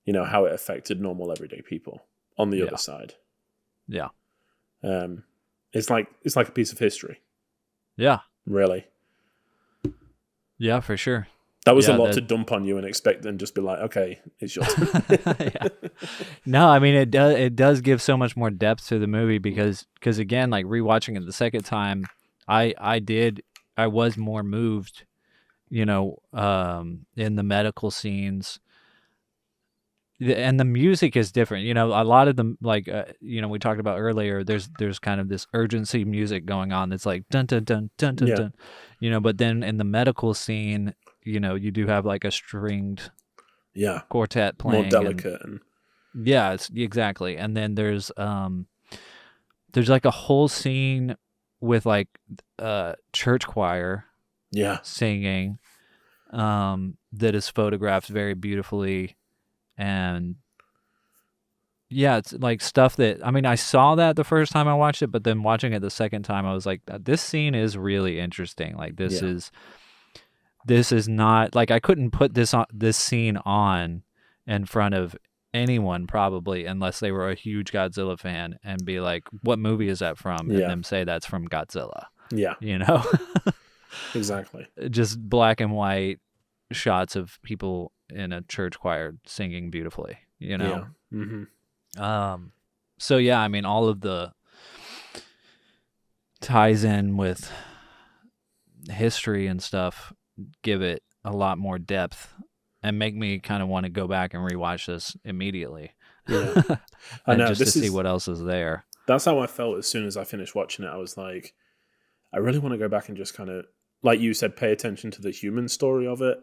how it affected normal everyday people on the other side. Yeah. It's like a piece of history. Yeah. Really. Yeah, for sure. That was a lot to dump on you and expect and just be like, okay, it's your turn. Yeah. No, I mean it does give so much more depth to the movie because again, like rewatching it the second time, I was more moved, in the medical scenes. And the music is different. A lot of them, like, we talked about earlier, there's kind of this urgency music going on that's like dun dun dun dun dun dun. But then in the medical scene, you do have like a stringed quartet playing. More delicate. It's exactly. And then there's like a whole scene with like church choir singing that is photographed very beautifully. And it's like stuff that, I saw that the first time I watched it, but then watching it the second time, I was like, this scene is really interesting. Like this is not like, I couldn't put this scene on in front of anyone probably, unless they were a huge Godzilla fan and be like, what movie is that from? And them say that's from Godzilla. Yeah. Exactly. Just black and white shots of people in a church choir singing beautifully, Yeah. Mm-hmm. So all of the ties in with history and stuff give it a lot more depth and make me kind of want to go back and rewatch this immediately. Yeah. I know, just to see what else is there. That's how I felt as soon as I finished watching it. I was like, I really want to go back and just kind of, like you said, pay attention to the human story of it.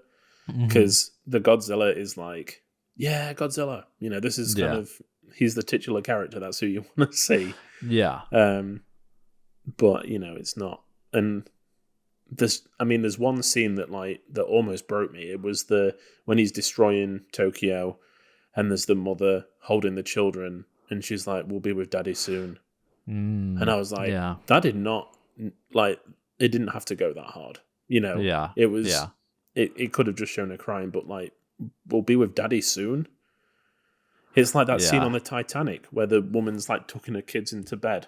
Because the Godzilla is like, yeah, Godzilla. This is kind of, he's the titular character. That's who you want to see. Yeah. But, it's not. And there's one scene that almost broke me. It was when he's destroying Tokyo and there's the mother holding the children and she's like, we'll be with daddy soon. And I was like, yeah. that did not, like, it didn't have to go that hard. You know, Yeah. it was, Yeah. it could have just shown her crying, but like, we'll be with daddy soon. It's like that scene Yeah. on the Titanic where the woman's like tucking her kids into bed.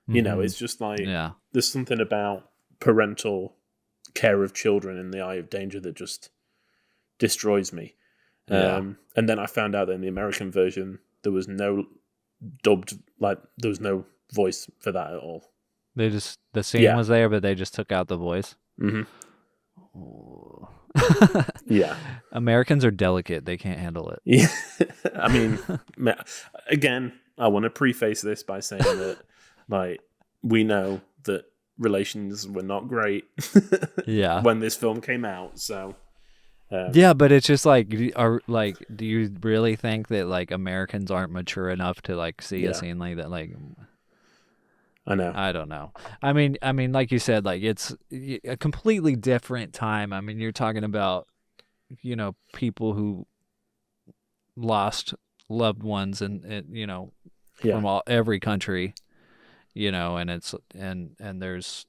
You know, it's just like, Yeah. there's something about parental care of children in the eye of danger that just destroys me. Yeah. And then I found out that in the American version, there was no dubbed, like, there was no voice for that at all. They just, the scene Yeah. was there, but they just took out the voice. Mm-hmm. Oh. Yeah. Americans are delicate. They can't handle it. Yeah. I mean, again, I want to preface this by saying that, like, we know that relations were not great Yeah. when this film came out. So, Yeah, but it's just like, do you really think that like Americans aren't mature enough to like see a scene like that? Like, I know. I don't know. I mean, like you said, like it's a completely different time. I mean, you're talking about, you know, people who lost loved ones and you know, from every country, you know, and it's and there's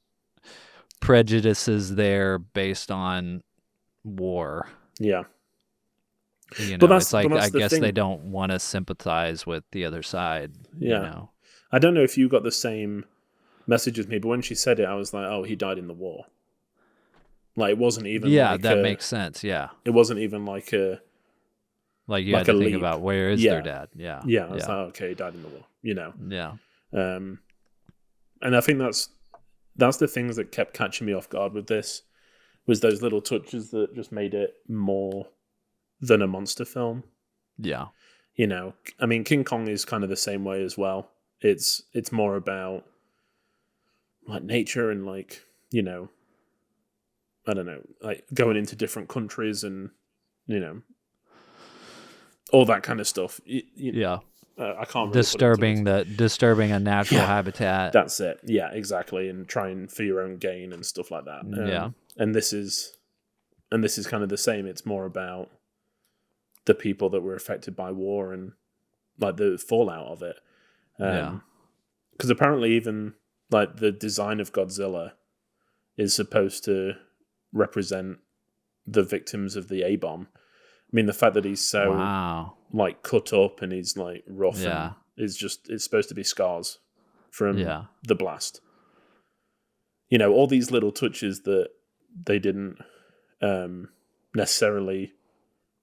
prejudices there based on war. Yeah. You But know, that's- it's like but that's I the guess thing. they don't want to sympathize with the other side. Yeah. You know? I don't know if you got the same message as me, but when she said it, I was like, oh, he died in the war. Like, it wasn't even like that makes sense. Yeah. It wasn't even like a... Like you Like had to a think leap. about where is Yeah. their dad. Yeah. Yeah, I was like, okay, he died in the war, you know. Yeah. And I think that's the things that kept catching me off guard with this, was those little touches that just made it more than a monster film. Yeah. You know, I mean, King Kong is kind of the same way as well. It's more about like nature and like, you know, I don't know, like going into different countries and, you know, all that kind of stuff. Yeah. I can't really disturbing a natural habitat. That's it. Yeah, exactly. And trying for your own gain and stuff like that. Yeah. And this is kind of the same. It's more about the people that were affected by war and like the fallout of it. Because apparently even like the design of Godzilla is supposed to represent the victims of the A-bomb. I mean, the fact that he's so like cut up and he's like rough and it's supposed to be scars from the blast. You know, all these little touches that they didn't necessarily,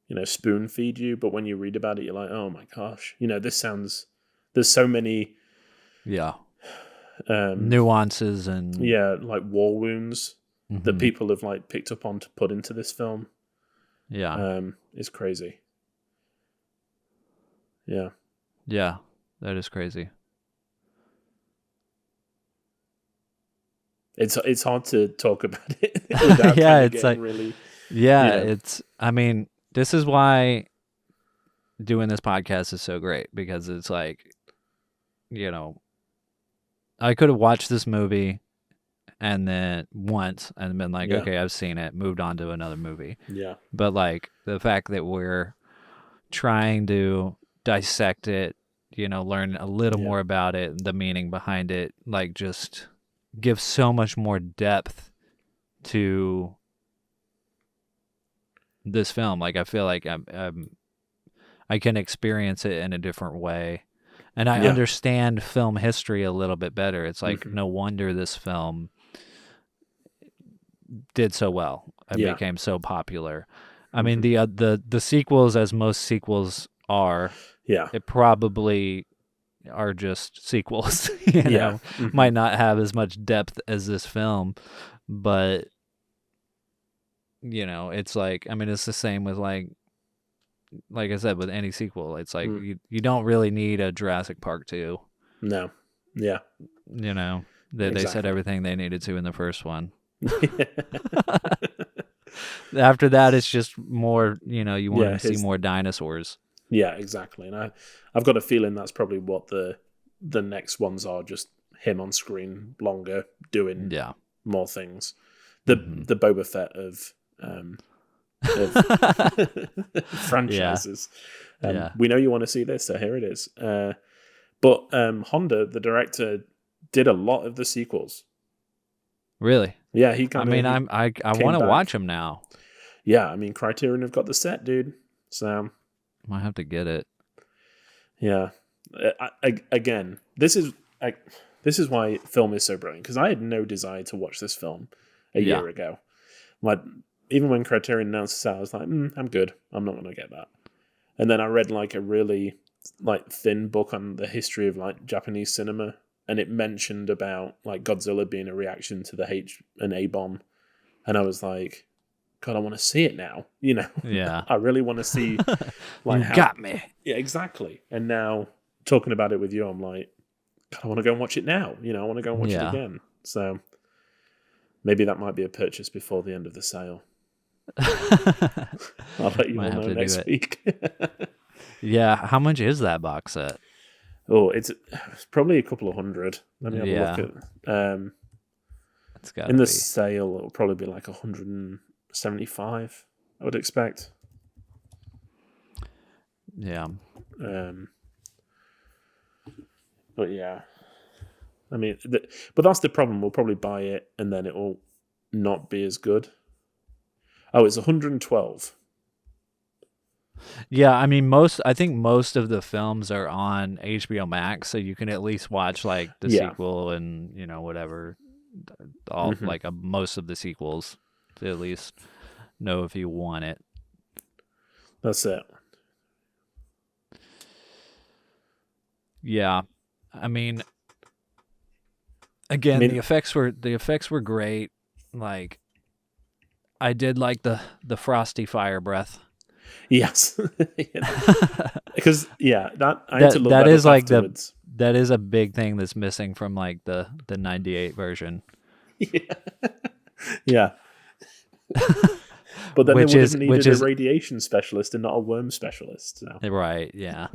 you know, spoon feed you, but when you read about it, you're like, oh my gosh, you know, there's so many nuances and like war wounds that people have like picked up on to put into this film. It's crazy. Yeah, that is crazy. It's hard to talk about it without it's like really. It's. I mean, this is why doing this podcast is so great, because it's like, you know, I could have watched this movie and then once and been like, okay, I've seen it, moved on to another movie. Yeah. But like the fact that we're trying to dissect it, you know, learn a little more about it, the meaning behind it, like just gives so much more depth to this film. Like I feel like I can experience it in a different way. And I understand film history a little bit better. It's like no wonder this film did so well and became so popular. I mean, the sequels, as most sequels are, it probably are just sequels. You know, might not have as much depth as this film, but you know, it's like, I mean, it's the same with like I said, with any sequel, it's like you don't really need a Jurassic Park 2. No. Yeah. You know, they said everything they needed to in the first one. After that, it's just more, you know, you want to see more dinosaurs. Yeah, exactly. And I've got a feeling that's probably what the next ones are, just him on screen longer, doing more things. The Boba Fett of franchises. We know you want to see this, so here it is. But Honda, the director, did a lot of the sequels. Really? Yeah, he I kind mean, of. I came want to back. watch them now. Yeah, I mean, Criterion have got the set, dude. So Might have to get it. yeah, again, this is why film is so brilliant, because I had no desire to watch this film a year ago. Like, even when Criterion announced it, I was like, I'm good. I'm not going to get that. And then I read like a really like thin book on the history of like Japanese cinema, and it mentioned about like Godzilla being a reaction to the H and A bomb, and I was like, God, I want to see it now. You know, Yeah. I really want to see like You how. got me. Yeah, exactly. And now talking about it with you, I'm like, God, I want to go and watch it now. You know, I want to go and watch it again. So maybe that might be a purchase before the end of the sale. I'll let you all know next week. Yeah, how much is that box set? Oh, it's probably a couple of hundred. Let me have a look at. It's got in the sale, it'll probably be like 175. I would expect. Yeah. But yeah, I mean, but that's the problem. We'll probably buy it and then it will not be as good. Oh, it's 112. Yeah, I mean, I think most of the films are on HBO Max, so you can at least watch like the sequel and whatever, all like most of the sequels to at least know if you want it. That's it. Yeah, I mean, again, the effects were great. Like, I did like the frosty fire breath. Yes, because that is like afterwards. that is a big thing that's missing from like the 98 version. Yeah. But then they would have needed a radiation specialist and not a worm specialist. So. Right, yeah.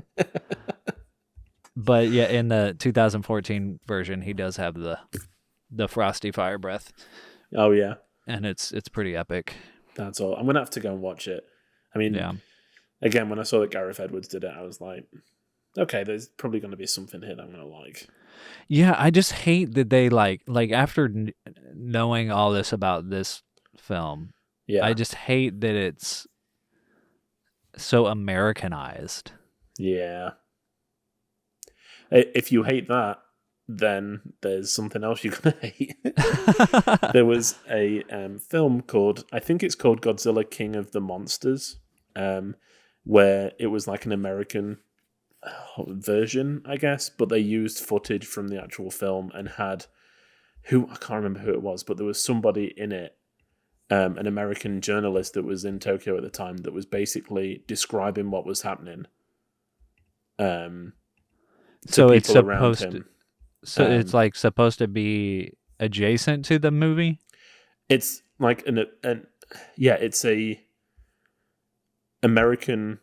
But yeah, in the 2014 version, he does have the frosty fire breath. Oh yeah, and it's pretty epic. That's all. I'm gonna have to go and watch it. I mean, again, when I saw that Gareth Edwards did it, I was like, okay, there's probably going to be something here that I'm going to like. Yeah, I just hate that they like after knowing all this about this film. Yeah, I just hate that it's so Americanized. Yeah. If you hate that, then there's something else you're going to hate. There was a film called, I think it's called Godzilla King of the Monsters, where it was like an American version, I guess, but they used footage from the actual film and had I can't remember who it was, but there was somebody in it, an American journalist that was in Tokyo at the time that was basically describing what was happening. So it's supposed to. So it's like supposed to be adjacent to the movie. It's like it's a American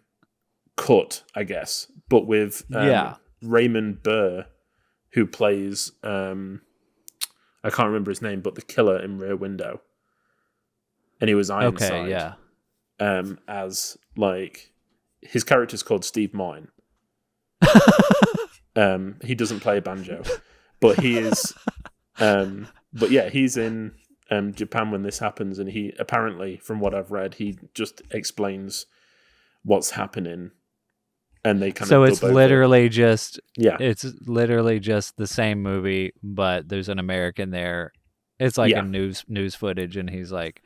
cut, I guess, but with Raymond Burr, who plays I can't remember his name, but the killer in Rear Window, and he was Ironside. Okay, yeah. As like his character's called Steve Moyne. He doesn't play a banjo, but he is. But yeah, he's in Japan when this happens, and he apparently, from what I've read, he just explains what's happening, and they kind of. So it's literally just it's literally just the same movie, but there's an American there. It's like a news footage, and he's like,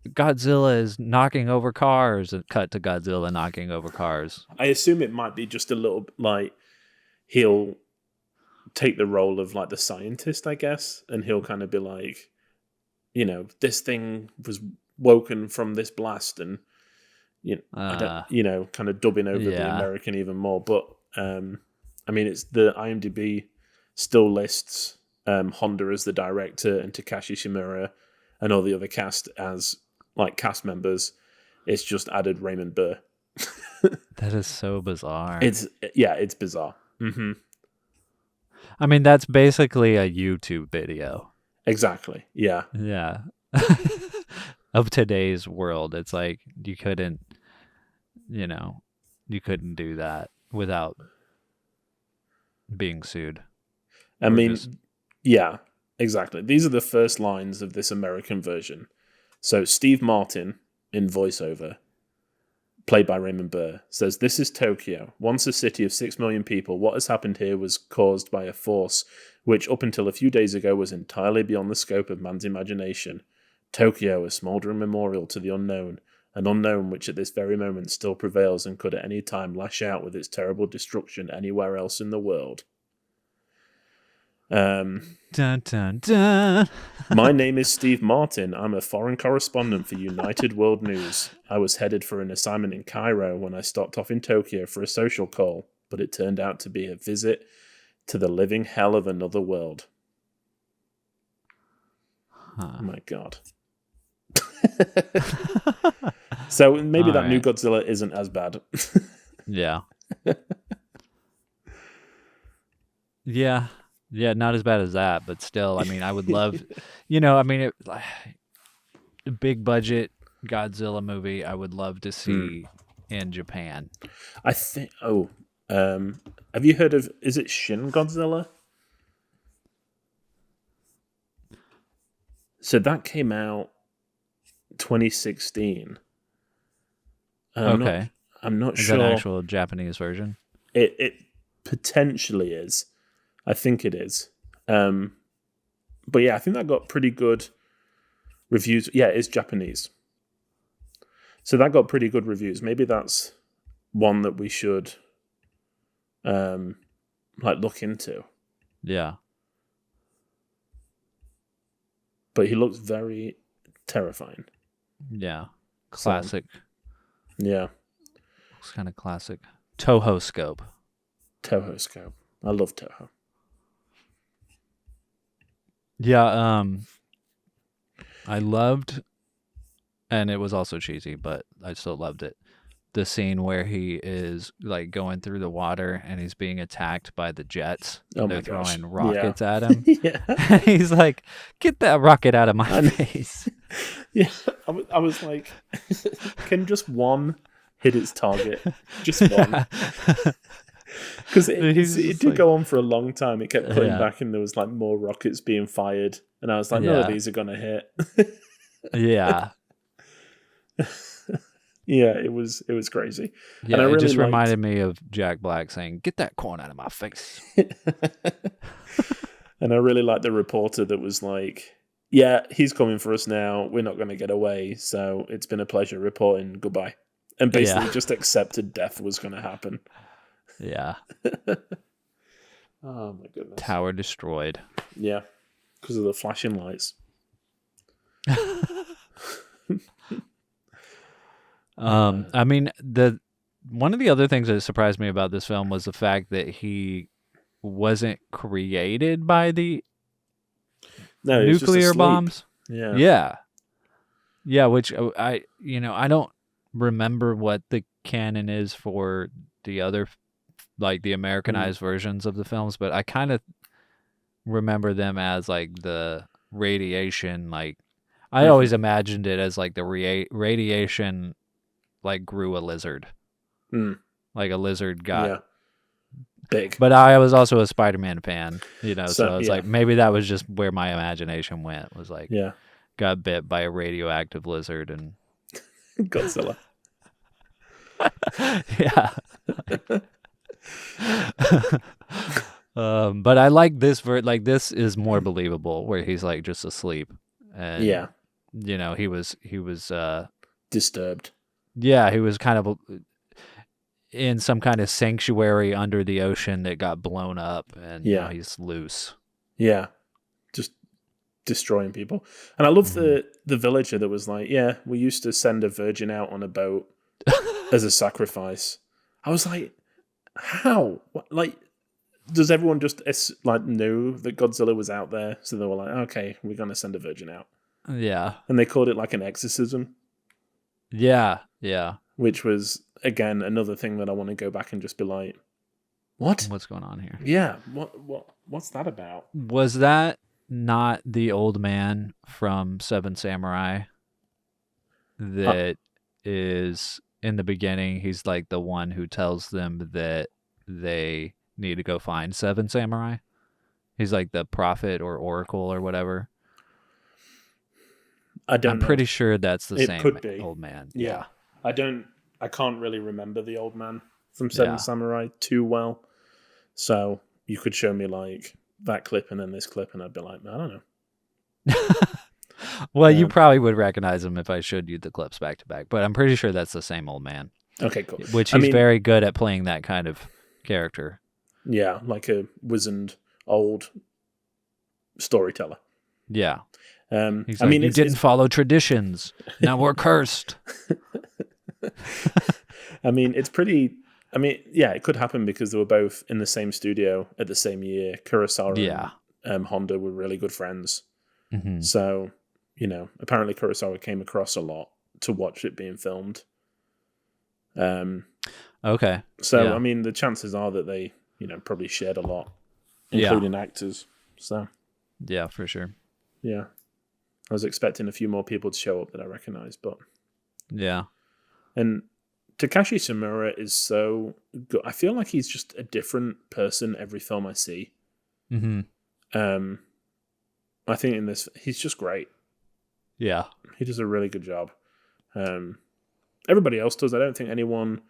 Godzilla is knocking over cars, and cut to Godzilla knocking over cars. I assume it might be just a little like he'll take the role of like the scientist, I guess, and he'll kind of be like, this thing was woken from this blast, and kind of dubbing over the American even more. But I mean, it's the IMDb still lists Honda as the director and Takashi Shimura and all the other cast as like cast members. It's just added Raymond Burr. That is so bizarre. It's bizarre. Mm-hmm. I mean, that's basically a YouTube video. Exactly. Yeah. Yeah. Of today's world, it's like you couldn't do that without being sued. I Or mean, just- yeah, exactly. These are the first lines of this American version. So Steve Martin, in voiceover, played by Raymond Burr, says, "This is Tokyo, once a city of 6 million people. What has happened here was caused by a force which, up until a few days ago, was entirely beyond the scope of man's imagination. Tokyo, a smouldering memorial to the unknown, an unknown which at this very moment still prevails and could at any time lash out with its terrible destruction anywhere else in the world." Dun, dun, dun. My name is Steve Martin. I'm a foreign correspondent for United World News. I was headed for an assignment in Cairo when I stopped off in Tokyo for a social call, but it turned out to be a visit to the living hell of another world. Huh. Oh my God. So maybe All that new right. Godzilla isn't as bad. Yeah. Yeah. Yeah, not as bad as that, but still, I mean, I would love, I mean, a big budget Godzilla movie, I would love to see in Japan. I think. Have you heard of? Is it Shin Godzilla? So that came out 2016. Okay. I'm not Is sure. that an actual Japanese version? It potentially is. I think it is. But yeah, I think that got pretty good reviews. Yeah, it is Japanese. So that got pretty good reviews. Maybe that's one that we should look into. Yeah. But he looks very terrifying. Yeah. Classic. Yeah. Looks kind of classic. Toho scope. Toho scope. I love Toho. Yeah, I loved, and it was also cheesy, but I still loved it. The scene where he is like going through the water and he's being attacked by the jets. Oh They're my gosh. throwing rockets at him. Yeah. And he's like, "Get that rocket out of my face." Yeah. I was like, can just one hit its target? Just one. Because it did go on for a long time. It kept putting back, and there was like more rockets being fired, and I was like, none of these are gonna hit. Yeah. Yeah, it was crazy. Yeah, and I really it just liked... reminded me of Jack Black saying, "Get that corn out of my face." And I really liked the reporter that was like, "Yeah, he's coming for us now. We're not going to get away. So it's been a pleasure reporting. Goodbye." And basically just accepted death was going to happen. Yeah. Oh my goodness. Tower destroyed. Yeah, because of the flashing lights. I mean, one of the other things that surprised me about this film was the fact that he wasn't created by the nuclear bombs. Yeah. Yeah, which I don't remember what the canon is for the other, like the Americanized versions of the films, but I kind of remember them as like the radiation, like I always imagined it as like the radiation like grew a lizard. Like a lizard got big. But I was also a Spider-Man fan, so I was yeah. like, maybe that was just where my imagination went, was like, Yeah. got bit by a radioactive lizard and Godzilla. yeah. But I like this like this is more believable, where he's like just asleep, and he was disturbed. Yeah, he was kind of in some kind of sanctuary under the ocean that got blown up, and now he's loose. Yeah, just destroying people. And I love the villager that was like, "Yeah, we used to send a virgin out on a boat as a sacrifice." I was like, "How? What, like, does everyone just know that Godzilla was out there?" So they were like, "Okay, we're gonna send a virgin out." Yeah, and they called it like an exorcism. Yeah. Which was again another thing that I want to go back and just be like, "What? What's going on here?" Yeah, what's that about? Was that not the old man from Seven Samurai that is in the beginning? He's like the one who tells them that they need to go find Seven Samurai. He's like the prophet or oracle or whatever. I don't I'm know. pretty sure that's the It same could be. old man. Yeah. I can't really remember the old man from Seven Samurai too well. So you could show me like that clip and then this clip and I'd be like, I don't know. Well, you probably would recognize him if I showed you the clips back to back, but I'm pretty sure that's the same old man. Okay, cool. Which he's very good at playing that kind of character. Yeah, like a wizened old storyteller. Yeah. He's like, you didn't follow traditions. Now we're cursed. I mean, it's pretty... I mean, yeah, it could happen because they were both in the same studio at the same year. Kurosawa and Honda were really good friends. Mm-hmm. So, you know, apparently Kurosawa came across a lot to watch it being filmed. Okay. So, I mean, the chances are that they, you know, probably shared a lot, including actors. So, yeah, for sure. Yeah. I was expecting a few more people to show up that I recognized, but... Yeah. And Takashi Shimura is so good. I feel like he's just a different person every film I see. Mm-hmm. I think in this, he's just great. Yeah. He does a really good job. Everybody else does. I don't think anyone,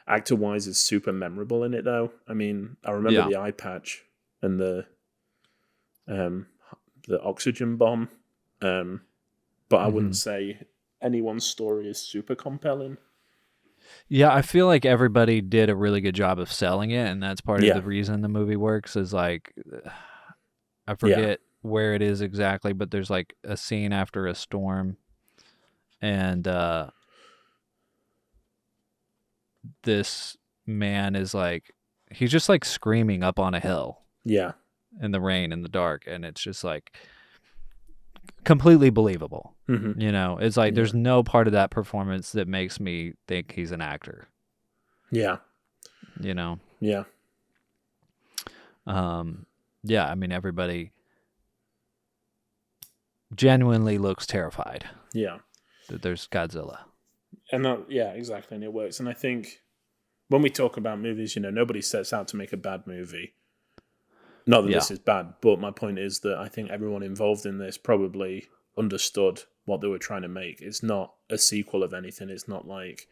actor-wise, is super memorable in it, though. I mean, I remember the eye patch and the oxygen bomb, but I wouldn't say anyone's story is super compelling. Yeah, I feel like everybody did a really good job of selling it, and that's part of the reason the movie works is like, I forget where it is exactly, but there's like a scene after a storm, and this man is like, he's just like screaming up on a hill. Yeah. In the rain, in the dark, and it's just like completely believable. Mm-hmm. You know, it's like there's no part of that performance that makes me think he's an actor. Yeah. You know? Yeah. Yeah, I mean, everybody genuinely looks terrified. Yeah. That there's Godzilla. And exactly. And it works. And I think when we talk about movies, you know, nobody sets out to make a bad movie. Not that this is bad, but my point is that I think everyone involved in this probably understood what they were trying to make. It's not a sequel of anything. It's not like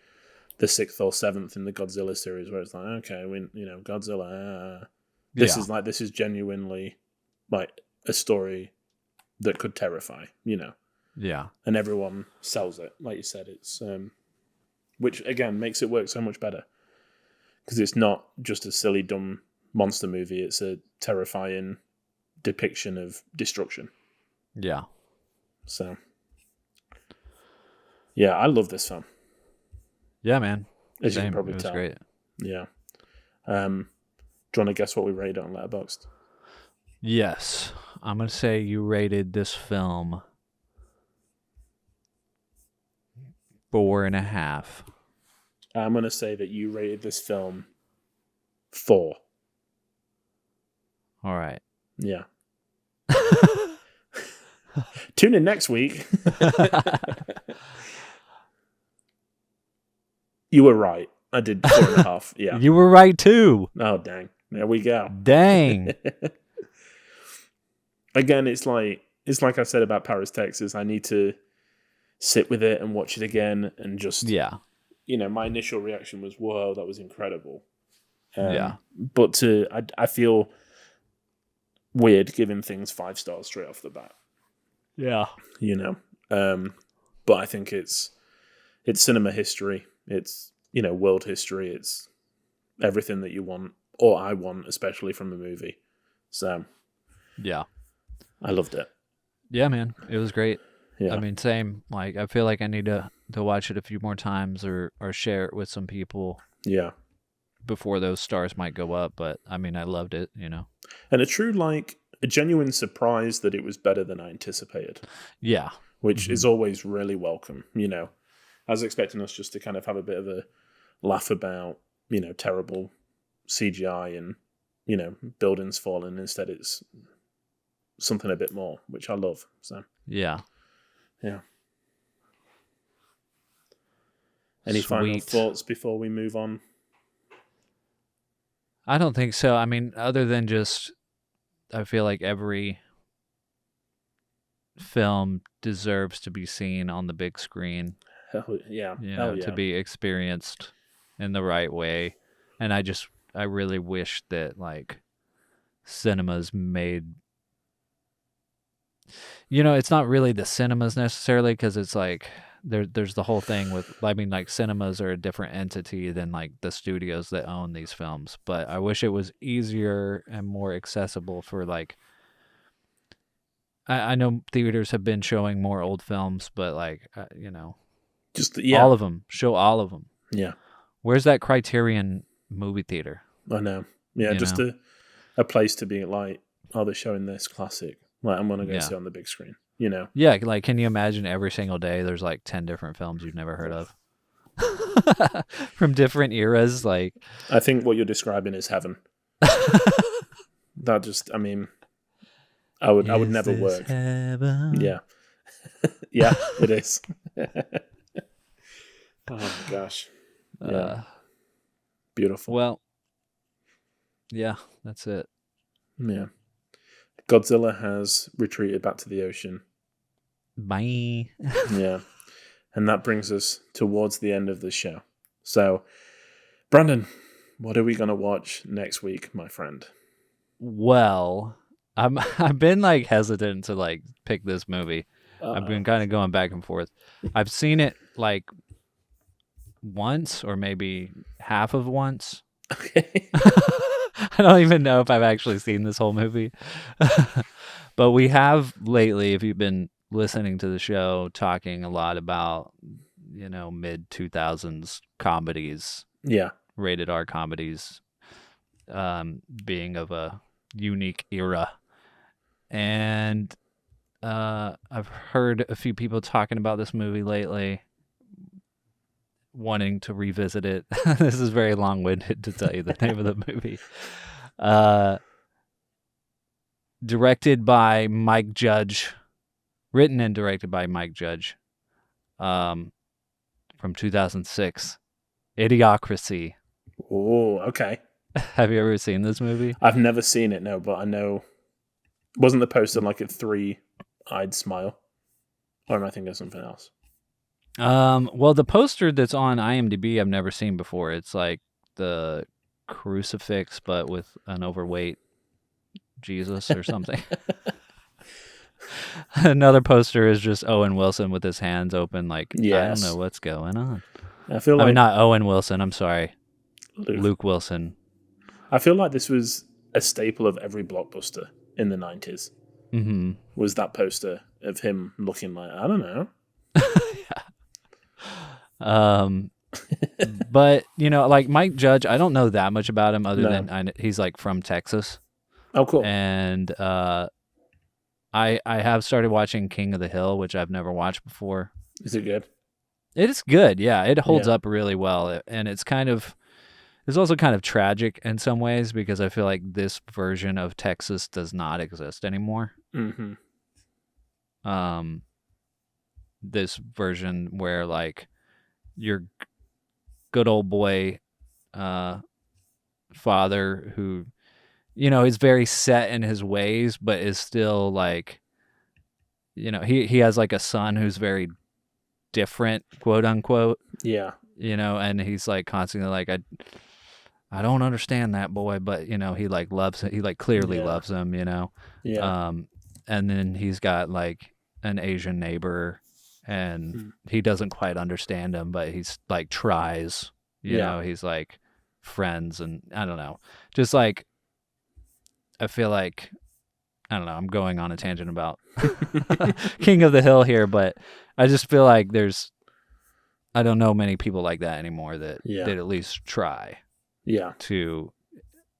the 6th or 7th in the Godzilla series where it's like, okay, Godzilla. This is genuinely like a story that could terrify, you know. Yeah. And everyone sells it, like you said. It's which again makes it work so much better because it's not just a silly, dumb monster movie. It's a terrifying depiction of destruction. Yeah. So, yeah, I love this film. Yeah, man. As you can probably tell. Great. Yeah. Do you want to guess what we rated on Letterboxd? Yes. I'm going to say you rated this film 4.5. I'm going to say that you rated this film 4. All right. Yeah. Tune in next week. You were right. I did 4.5. Yeah. You were right too. Oh, dang. There we go. Dang. Again, it's like I said about Paris, Texas. I need to sit with it and watch it again and just, you know, my initial reaction was, whoa, that was incredible. But I feel weird giving things 5 stars straight off the bat. Yeah. You know, but I think it's cinema history. It's, you know, world history. It's everything that you want, or I want, especially from a movie. So, yeah, I loved it. Yeah, man, it was great. Yeah. I mean, same. Like, I feel like I need to watch it a few more times or share it with some people. Yeah. Before those stars might go up, but I mean, I loved it, you know. And a genuine surprise that it was better than I anticipated. Yeah. Which is always really welcome, you know. I was expecting us just to kind of have a bit of a laugh about, you know, terrible CGI and, you know, buildings falling. Instead, it's something a bit more, which I love. So yeah. Any final thoughts before we move on? I don't think so. I mean, other than just I feel like every film deserves to be seen on the big screen. Hell yeah. You Hell know, yeah. to be experienced in the right way. And I really wish that like cinemas made, you know, it's not really the cinemas necessarily, because it's like there's the whole thing with, I mean, like cinemas are a different entity than like the studios that own these films. But I wish it was easier and more accessible for like, I know theaters have been showing more old films, but like, you know, Just yeah. all of them, show all of them. Yeah. Where's that Criterion movie theater? I know. Yeah, You just know? a place to be like, oh, they're showing this classic. Like, I'm gonna go Yeah. see it on the big screen. You know. Yeah, like, can you imagine every single day there's like 10 different films you've never heard of? From different eras, like. I think what you're describing is heaven. That just, I mean, I would never work. Heaven? Yeah. Yeah, it is. Oh my gosh. Yeah. Beautiful. Well, yeah, that's it. Yeah. Godzilla has retreated back to the ocean. Bye. Yeah. And that brings us towards the end of the show. So, Brandon, what are we going to watch next week, my friend? Well, I've been like hesitant to like pick this movie. I've been kind of going back and forth. I've seen it like once or maybe half of once. Okay. I don't even know if I've actually seen this whole movie. But we have lately, if you've been listening to the show, talking a lot about, you know, mid 2000s comedies. Yeah. Rated R comedies, being of a unique era. And I've heard a few people talking about this movie lately, wanting to revisit it. This is very long-winded to tell you the name of the movie. Directed by Mike Judge, written and directed by Mike Judge, from 2006, Idiocracy. Oh, okay. Have you ever seen this movie? I've never seen it, no, but I know. Wasn't the poster like a three-eyed smile? Or am I thinking of something else? Well, the poster that's on IMDb I've never seen before. It's like the crucifix, but with an overweight Jesus or something. Another poster is just Owen Wilson with his hands open, like, yes. I don't know what's going on. I feel like, I mean, not Owen Wilson, I'm sorry. Luke Wilson. I feel like this was a staple of every blockbuster in the 90s. Mm-hmm. Was that poster of him looking like, I don't know. But, you know, like Mike Judge, I don't know that much about him other than he's like from Texas. Oh, cool. And I have started watching King of the Hill, which I've never watched before. Is it good? It is good, yeah. It holds up really well. And it's also kind of tragic in some ways, because I feel like this version of Texas does not exist anymore. Mm-hmm. This version where like your good old boy father, who, you know, is very set in his ways, but is still like, you know, he has like a son who's very different, quote unquote. Yeah. You know, and he's like constantly like, I don't understand that boy, but you know, he like loves it. He like clearly loves him, you know? Yeah. And then he's got like an Asian neighbor, and he doesn't quite understand him, but he's like tries, you know, he's like friends, and I don't know, just like, I feel like, I don't know, I'm going on a tangent about King of the Hill here, but I just feel like I don't know many people like that anymore that at least try to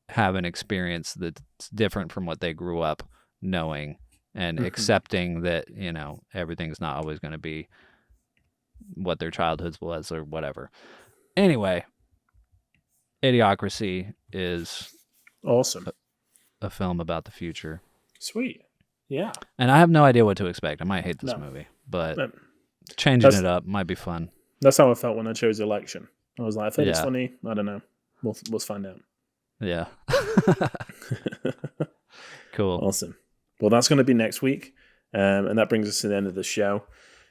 have an experience that's different from what they grew up knowing, and accepting that, you know, everything's not always going to be what their childhood was or whatever. Anyway, Idiocracy is awesome. A film about the future. Sweet. Yeah. And I have no idea what to expect. I might hate this movie, but changing it up might be fun. That's how I felt when I chose Election. I was like, I think it's funny. I don't know. We'll find out. Yeah. Cool. Awesome. Well, that's going to be next week. And that brings us to the end of the show.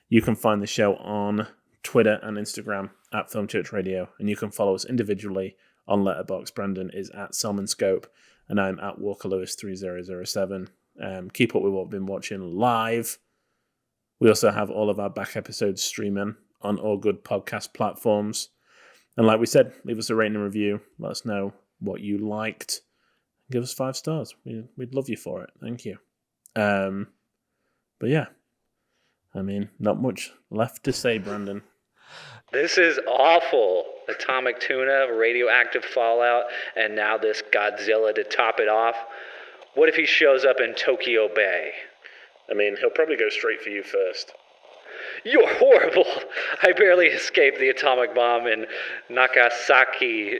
You can find the show on Twitter and Instagram at Film Church Radio, and you can follow us individually on Letterboxd. Brandon is at Salmonscope, and I'm at WalkerLewis3007. Keep up with what we've been watching live. We also have all of our back episodes streaming on all good podcast platforms. And like we said, leave us a rating and review. Let us know what you liked. Give us 5 stars. We'd love you for it. Thank you. But yeah, I mean, not much left to say, Brandon. This is awful. Atomic tuna, radioactive fallout, and now this Godzilla to top it off. What if he shows up in Tokyo Bay? I mean, he'll probably go straight for you first. You're horrible. I barely escaped the atomic bomb in Nagasaki.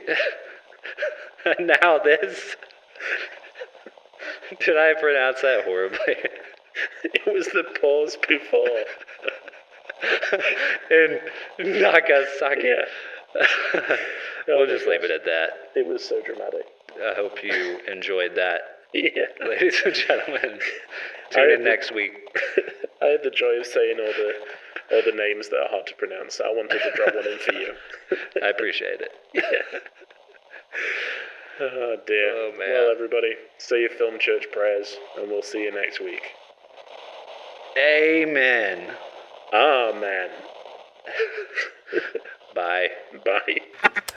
And now this. Did I pronounce that horribly? It was the pause before. In Nagasaki. Yeah. We'll just leave it at that. It was so dramatic. I hope you enjoyed that. Yeah. Ladies and gentlemen, tune in next week. I had the joy of saying all the names that are hard to pronounce, so I wanted to drop one in for you. I appreciate it. Yeah. Oh, dear. Oh, man. Well, everybody, say your Film Church prayers, and we'll see you next week. Amen. Amen. Bye. Bye.